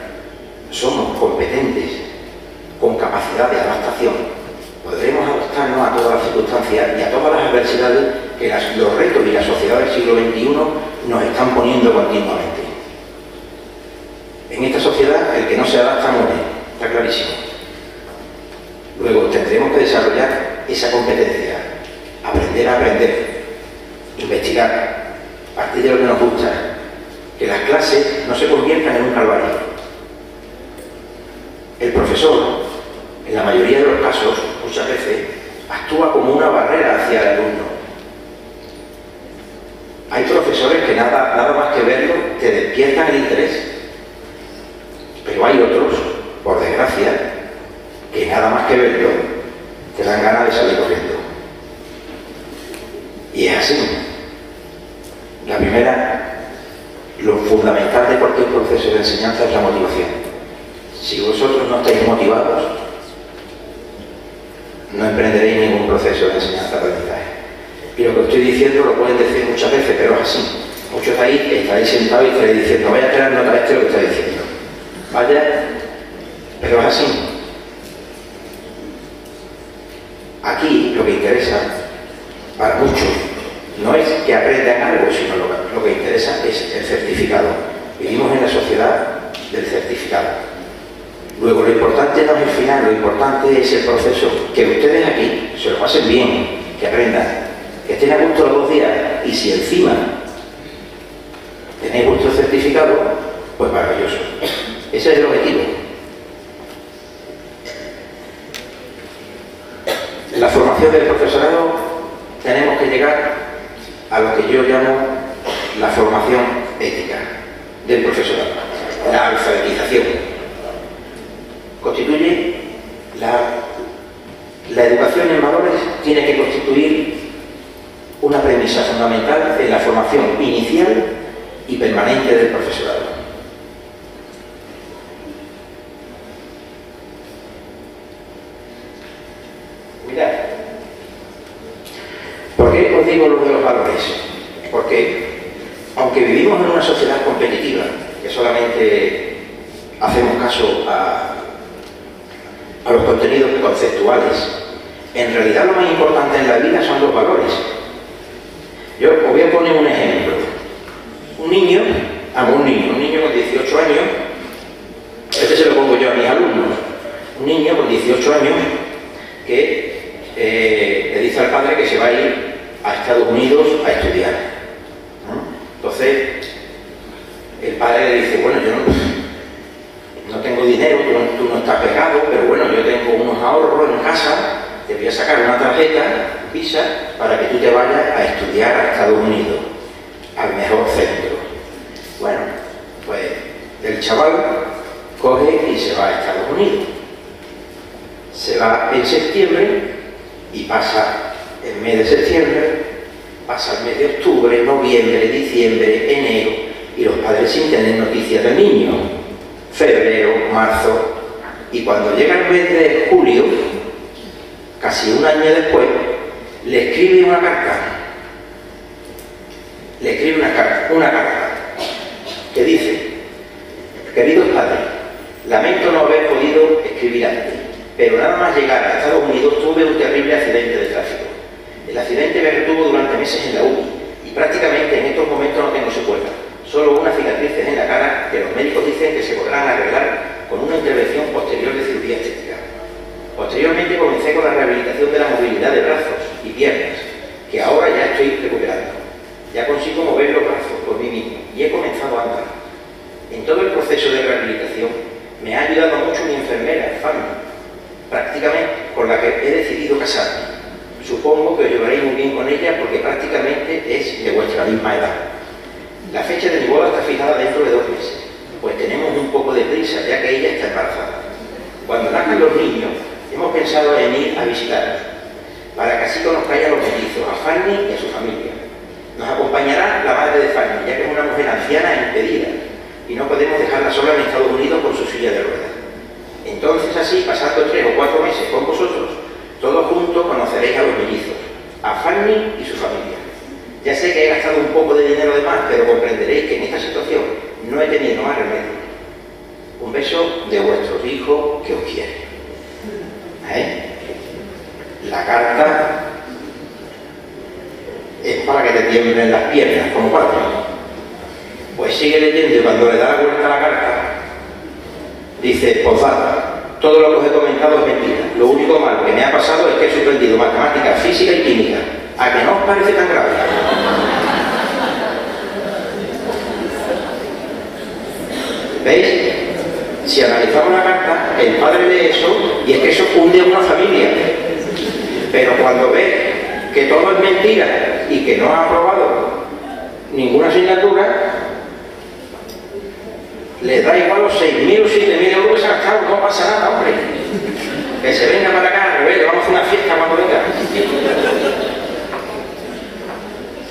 somos competentes, con capacidad de adaptación, podremos adaptarnos a todas las circunstancias y a todas las adversidades que los retos y la sociedad del siglo XXI nos están poniendo continuamente. En esta sociedad, el que no se adapta muere, está clarísimo. Luego tendremos que desarrollar esa competencia, aprender a aprender, investigar, partir de lo que nos gusta, que las clases no se conviertan en un calvario. El profesor, en la mayoría de los casos, muchas veces, actúa como una barrera hacia el alumno. Hay profesores que nada más que verlo te despiertan el interés, pero hay otros, por desgracia, que nada más que verlo te dan ganas de salir corriendo. Y es así. La primera, lo fundamental de cualquier proceso de enseñanza es la motivación. Si vosotros no estáis motivados, no emprenderéis ningún proceso de enseñanza-aprendizaje. Y lo que estoy diciendo lo pueden decir muchas veces, pero es así. Muchos de ahí estaréis sentados y estaréis diciendo, vaya a esperar nota este lo que está diciendo. Vaya, pero es así. Aquí lo que interesa para muchos no es que aprendan algo, sino lo que interesa es el certificado. Vivimos en la sociedad del certificado. Luego, lo importante no es el final, lo importante es el proceso. Que ustedes aquí se lo pasen bien, que aprendan, que estén a gusto los 2 días. Y si encima tenéis vuestro certificado, pues maravilloso. Ese es el objetivo. En la formación del profesorado tenemos que llegar a lo que yo llamo la formación ética del profesorado, la alfabetización. Constituye la educación en valores tiene que constituir una premisa fundamental en la formación inicial y permanente del profesorado. Mirad, ¿por qué os digo lo de los valores? Porque aunque vivimos en una sociedad competitiva, que solamente hacemos caso a los contenidos conceptuales, en realidad lo más importante en la vida son los valores. Yo os voy a poner un ejemplo. Un niño con 18 años, este se lo pongo yo a mis alumnos, un niño con 18 años que le dice al padre que se va a ir a Estados Unidos a estudiar. Entonces, el padre le dice, bueno, yo no tengo dinero, tú no estás pegado, pero bueno, yo tengo unos ahorros en casa, te voy a sacar una tarjeta, Visa, para que tú te vayas a estudiar a Estados Unidos, al mejor centro. Bueno, pues el chaval coge y se va a Estados Unidos. Se va en septiembre y pasa el mes de septiembre, pasa el mes de octubre, noviembre, diciembre, enero, y los padres sin tener noticias del niño. Febrero, marzo, y cuando llega el mes de julio, casi un año después, le escribe una carta. Le escribe una carta que dice: queridos padres, lamento no haber podido escribir antes, pero nada más llegar a Estados Unidos tuve un terrible accidente de tráfico. El accidente me retuvo durante meses en la UCI y prácticamente en estos momentos no tengo secuelas, solo unas cicatrices en la cara que los médicos dicen que se podrán arreglar con una intervención posterior de cirugía estética. Posteriormente comencé con la rehabilitación de la movilidad de brazos y piernas, que ahora ya estoy recuperando. Ya consigo mover los brazos por mí mismo y he comenzado a andar. En todo el proceso de rehabilitación me ha ayudado mucho mi enfermera, Fanny, prácticamente con la que he decidido casarme. Supongo que os llevaréis muy bien con ella porque prácticamente es de vuestra misma edad. La fecha de mi boda está fijada dentro de 2 meses, pues tenemos un poco de prisa ya que ella está embarazada. Cuando nazcan los niños, hemos pensado en ir a visitaros, para que así conozcáis a los mellizos, a Fanny y a su familia. Nos acompañará la madre de Fanny, ya que es una mujer anciana e impedida, y no podemos dejarla sola en Estados Unidos con su silla de ruedas. Entonces así, pasando 3 o 4 meses con vosotros, todos juntos conoceréis a los mellizos, a Fanny y su familia. Ya sé que he gastado un poco de dinero de más, pero comprenderéis que en esta situación no he tenido más remedio. Un beso de vuestros hijos que os quieren. La carta es para que te tiemblen las piernas, como padre. Pues sigue leyendo y cuando le da la vuelta a la carta, dice, postdata, todo lo que os he comentado es mentira. Lo único malo que me ha pasado es que he suspendido matemáticas, física y química. ¿A que no os parece tan grave? ¿Veis? Si analizamos la carta, el padre lee eso y es que eso hunde a una familia. Pero cuando ve que todo es mentira y que no ha aprobado ninguna asignatura, le da igual los 6.000 o 7.000 euros que se ha gastado, no pasa nada, hombre. Que se venga para acá, le vamos a hacer una fiesta cuando venga.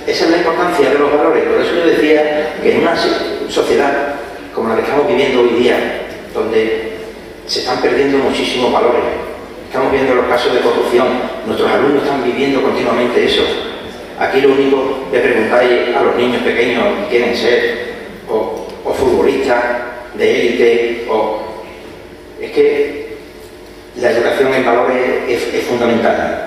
Esa es la importancia de los valores. Por eso yo decía que en una sociedad como la que estamos viviendo hoy día, donde se están perdiendo muchísimos valores, estamos viendo los casos de corrupción, nuestros alumnos están viviendo continuamente eso. Aquí lo único que preguntáis a los niños pequeños que quieren ser o futbolistas de élite, es que la educación en valores es fundamental.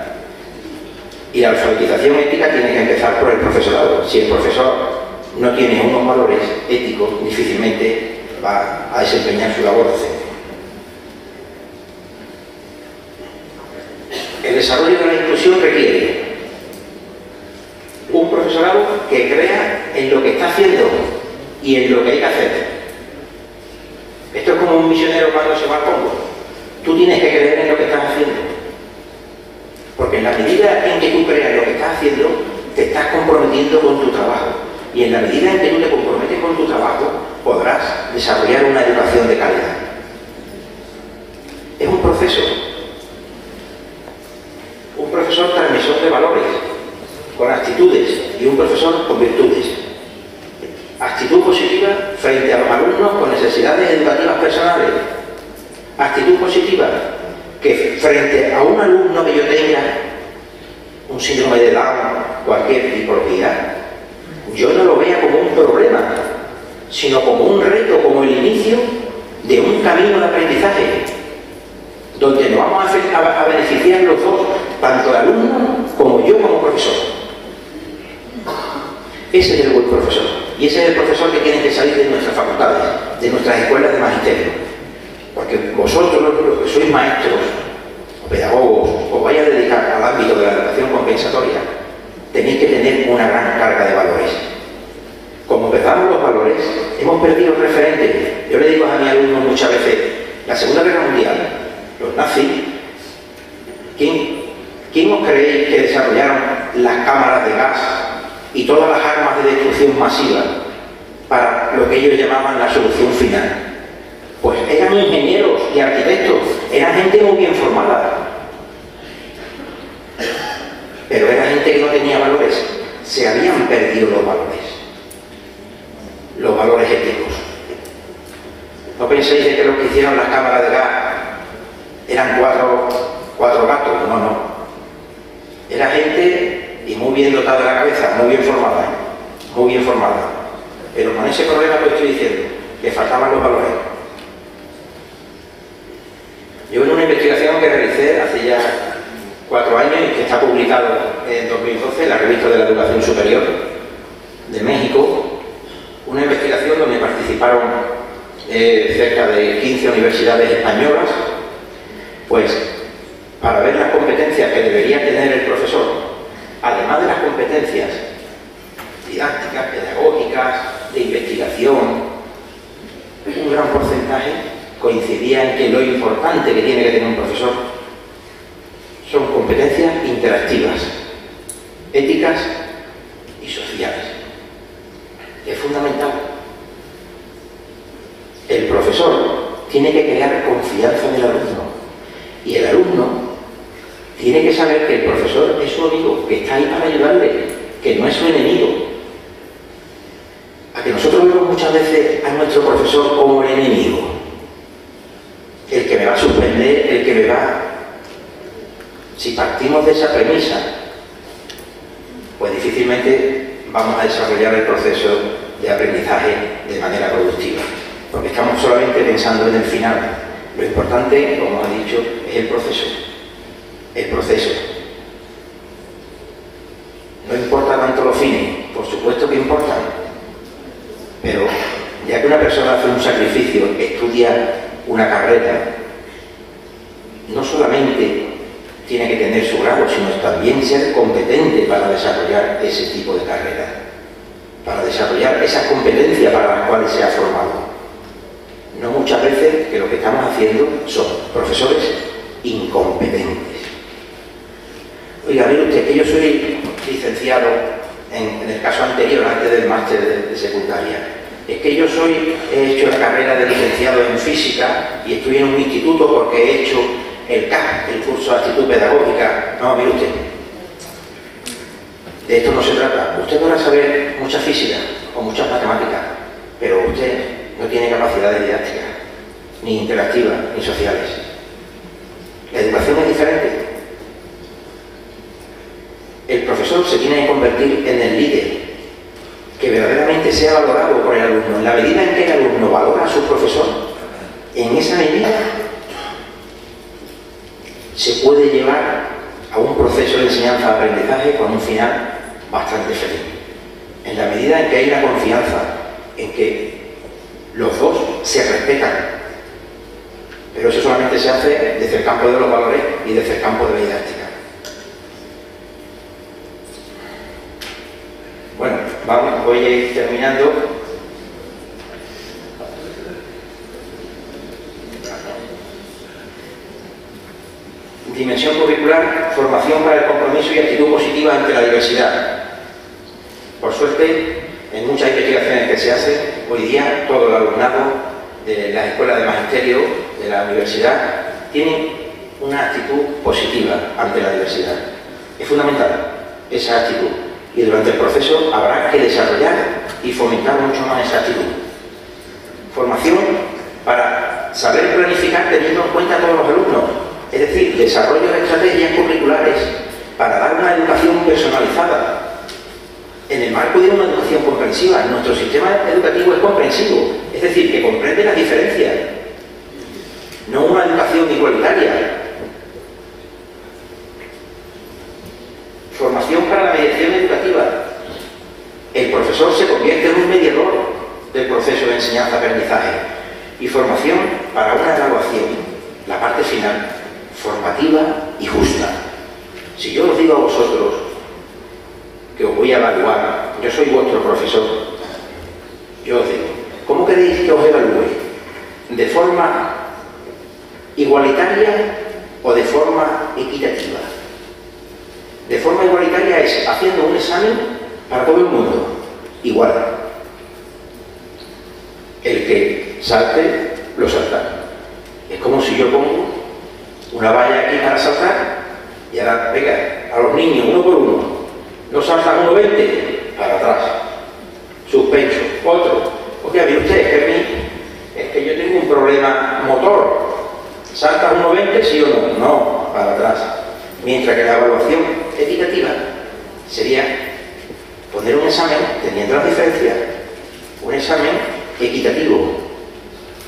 Y la alfabetización ética tiene que empezar por el profesorado. Si el profesor no tiene unos valores éticos, difícilmente va a desempeñar su labor docente. El desarrollo de la inclusión requiere un profesorado que crea en lo que está haciendo y en lo que hay que hacer. Esto es como un misionero cuando se va al Congo. Tú tienes que creer en lo que estás haciendo. Porque en la medida en que tú creas lo que estás haciendo, te estás comprometiendo con tu trabajo. Y en la medida en que tú te comprometes con tu trabajo, podrás desarrollar una educación de calidad. Es un proceso. Un profesor transmisor de valores, con actitudes, y un profesor con virtudes. Actitud positiva frente a los alumnos con necesidades educativas personales. Actitud positiva que frente a un alumno que yo tenga un síndrome de Down, cualquier tipología, yo no lo vea como un problema, sino como un reto, como el inicio de un camino de aprendizaje, donde nos vamos a beneficiar los dos, tanto el alumno como yo como profesor. Ese es el buen profesor, y ese es el profesor que tiene que salir de nuestras facultades, de nuestras escuelas de magisterio. Porque vosotros, los que sois maestros, o pedagogos, os vais a dedicar al ámbito de la educación compensatoria, tenéis que tener una gran carga de valores. Como empezamos los valores, hemos perdido referentes. Yo le digo a mis alumnos muchas veces, la Segunda Guerra Mundial, los nazis, ¿quién os creéis que desarrollaron las cámaras de gas y todas las armas de destrucción masiva para lo que ellos llamaban la solución final? Pues eran ingenieros y arquitectos, eran gente muy bien formada, pero era gente que no tenía valores. Se habían perdido los valores éticos. No penséis de que los que hicieron las cámaras de gas eran cuatro gatos, no. Era gente y muy bien dotada de la cabeza, muy bien formada, pero con ese problema que estoy diciendo, le faltaban los valores. Yo en una investigación que realicé hace ya 4 años y que está publicado en 2012 en la Revista de la Educación Superior de México, una investigación donde participaron cerca de 15 universidades españolas, pues para ver las competencias que debería tener el profesor, además de las competencias didácticas, pedagógicas, de investigación. Un gran porcentaje coincidía en que lo importante que tiene que tener un profesor son competencias interactivas, éticas y sociales. Es fundamental. El profesor tiene que crear confianza en el alumno y el alumno tiene que saber que el profesor es su amigo, que está ahí para ayudarle, que no es su enemigo. A que nosotros vemos muchas veces a nuestro profesor como el enemigo, el que me va a suspender, el que me va... Si partimos de esa premisa, pues difícilmente vamos a desarrollar el proceso de aprendizaje de manera productiva, porque estamos solamente pensando en el final. Lo importante, como he dicho, es el proceso. El proceso. No importa tanto los fines, por supuesto que importan, pero ya que una persona hace un sacrificio, estudia una carrera, no solamente tiene que tener su grado, sino también ser competente para desarrollar ese tipo de carrera, para desarrollar esas competencias para las cuales se ha formado. No muchas veces que lo que estamos haciendo son profesores incompetentes. Oiga, mire usted, que yo soy licenciado en el caso anterior, antes del máster de secundaria. Es que yo he hecho la carrera de licenciado en física y estoy en un instituto porque he hecho el CAP, el curso de actitud pedagógica. No, mire usted, de esto no se trata. Usted podrá saber mucha física o muchas matemáticas, pero usted no tiene capacidades didácticas, ni interactivas, ni sociales. La educación es diferente. El profesor se tiene que convertir en el líder, que verdaderamente sea valorado por el alumno. En la medida en que el alumno valora a su profesor, en esa medida se puede llevar a un proceso de enseñanza-aprendizaje con un final bastante feliz. En la medida en que hay una confianza, en que los dos se respetan. Pero eso solamente se hace desde el campo de los valores y desde el campo de la didáctica. Bueno, voy a ir terminando. Dimensión curricular, formación para el compromiso y actitud positiva ante la diversidad. Por suerte, en muchas investigaciones que se hacen, hoy día todo el alumnado de la escuela de magisterio, de la universidad, tiene una actitud positiva ante la diversidad. Es fundamental esa actitud. Y durante el proceso habrá que desarrollar y fomentar mucho más esa actitud. Formación para saber planificar teniendo en cuenta a todos los alumnos, es decir, desarrollo de estrategias curriculares para dar una educación personalizada en el marco de una educación comprensiva. Nuestro sistema educativo es comprensivo, es decir, que comprende las diferencias, no una educación igualitaria. Formación para la mediación educativa. El profesor se convierte en un mediador del proceso de enseñanza-aprendizaje. Y formación para una evaluación, la parte final, formativa y justa. Si yo os digo a vosotros que os voy a evaluar, yo soy vuestro profesor, yo os digo, ¿cómo queréis que os evalúe? ¿De forma igualitaria o de forma equitativa? De forma igualitaria es haciendo un examen para todo el mundo, igual. El que salte, lo salta. Es como si yo pongo una valla aquí para saltar y ahora, venga, a los niños, uno por uno. No saltan 1,20, para atrás. Suspenso. Otro. Oye, mire usted, es que yo tengo un problema motor. ¿Saltas 1,20, sí o no? No, para atrás. Mientras que la evaluación equitativa sería poner un examen teniendo las diferencias, un examen equitativo,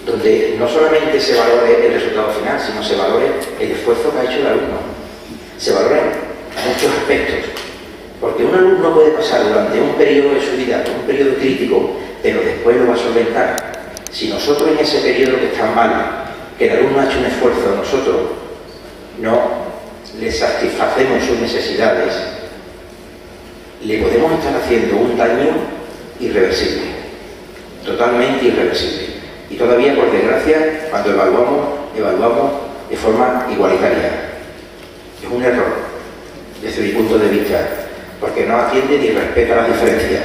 donde no solamente se valore el resultado final, sino se valore el esfuerzo que ha hecho el alumno. Se valoren muchos aspectos, porque un alumno puede pasar durante un periodo de su vida, un periodo crítico, pero después lo va a solventar. Si nosotros en ese periodo que está mal, que el alumno ha hecho un esfuerzo, nosotros no le satisfacemos sus necesidades, le podemos estar haciendo un daño irreversible, totalmente irreversible. Y todavía, por desgracia, cuando evaluamos de forma igualitaria. Es un error, desde mi punto de vista, porque no atiende ni respeta las diferencias.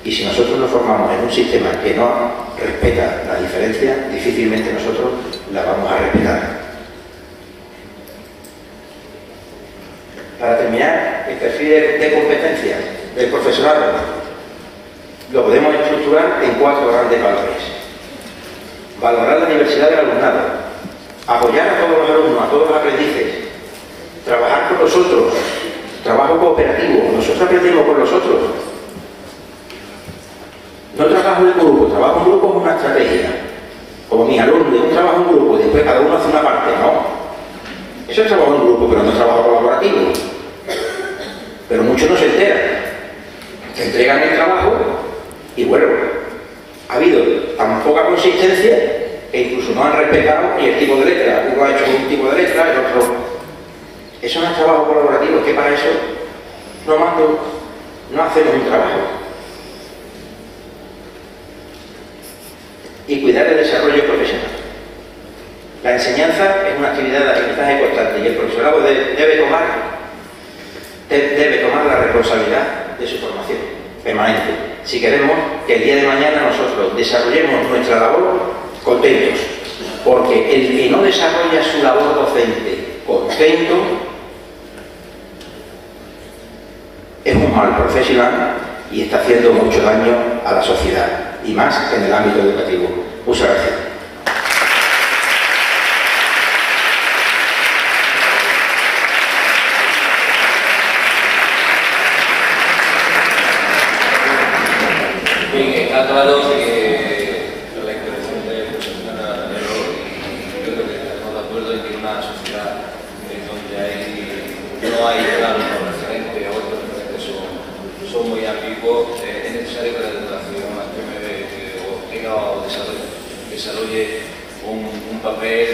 Y si nosotros nos formamos en un sistema que no respeta las diferencias, difícilmente nosotros las vamos a respetar. Para terminar, el perfil de competencias del profesorado lo podemos estructurar en 4 grandes valores. Valorar la diversidad del alumnado, apoyar a todos los alumnos, a todos los aprendices, trabajar con los otros, trabajo cooperativo, nosotros aprendemos con los otros. No trabajo en grupo, trabajo en grupo es una estrategia. Como mis alumnos, un trabajo en grupo y después cada uno hace una parte, no. Eso es trabajo en grupo, pero no es trabajo colaborativo. Pero muchos no se enteran. Se entregan el trabajo y bueno, ha habido tan poca consistencia que incluso no han respetado ni el tipo de letra. Uno ha hecho un tipo de letra, el otro. Eso no es trabajo colaborativo, es que para eso no hacemos un trabajo. Y cuidar el desarrollo profesional. La enseñanza es una actividad de aprendizaje constante y el profesorado debe tomar la responsabilidad de su formación permanente. Si queremos que el día de mañana nosotros desarrollemos nuestra labor contentos, porque el que no desarrolla su labor docente contento es un mal profesional y está haciendo mucho daño a la sociedad, y más en el ámbito educativo. Muchas gracias. Bien, está claro que la intervención del profesor Antonio, y creo que estamos de acuerdo en que una sociedad donde no hay claro los referentes o estos referentes son muy ambiguos, es necesario que la educación tenga o desarrolle un papel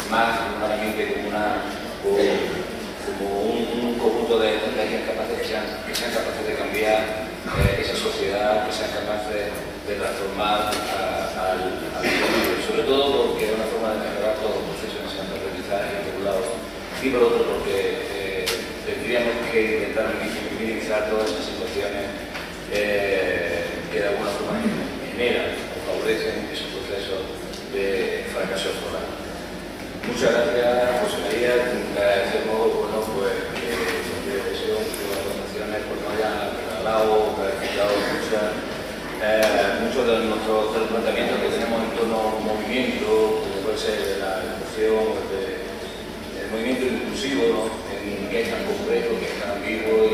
más humanamente como un conjunto de estrategias que sean capaces de cambiar esa sociedad, que sean capaces de transformar al individuo, sobre todo porque es una forma de mejorar todos los procesos de aprendizaje, por un lado, y por otro porque tendríamos que intentar minimizar todas esas situaciones que de alguna forma generan o favorecen esos procesos de fracaso escolar. Muchas gracias, José María. Agradecemos su reflexión, sus aportaciones, por no hayan regalado, clarificado muchos de nuestros planteamientos que tenemos en torno a un movimiento, como puede ser la educación, el movimiento inclusivo, ¿no? Que es tan complejo, que es tan ambiguo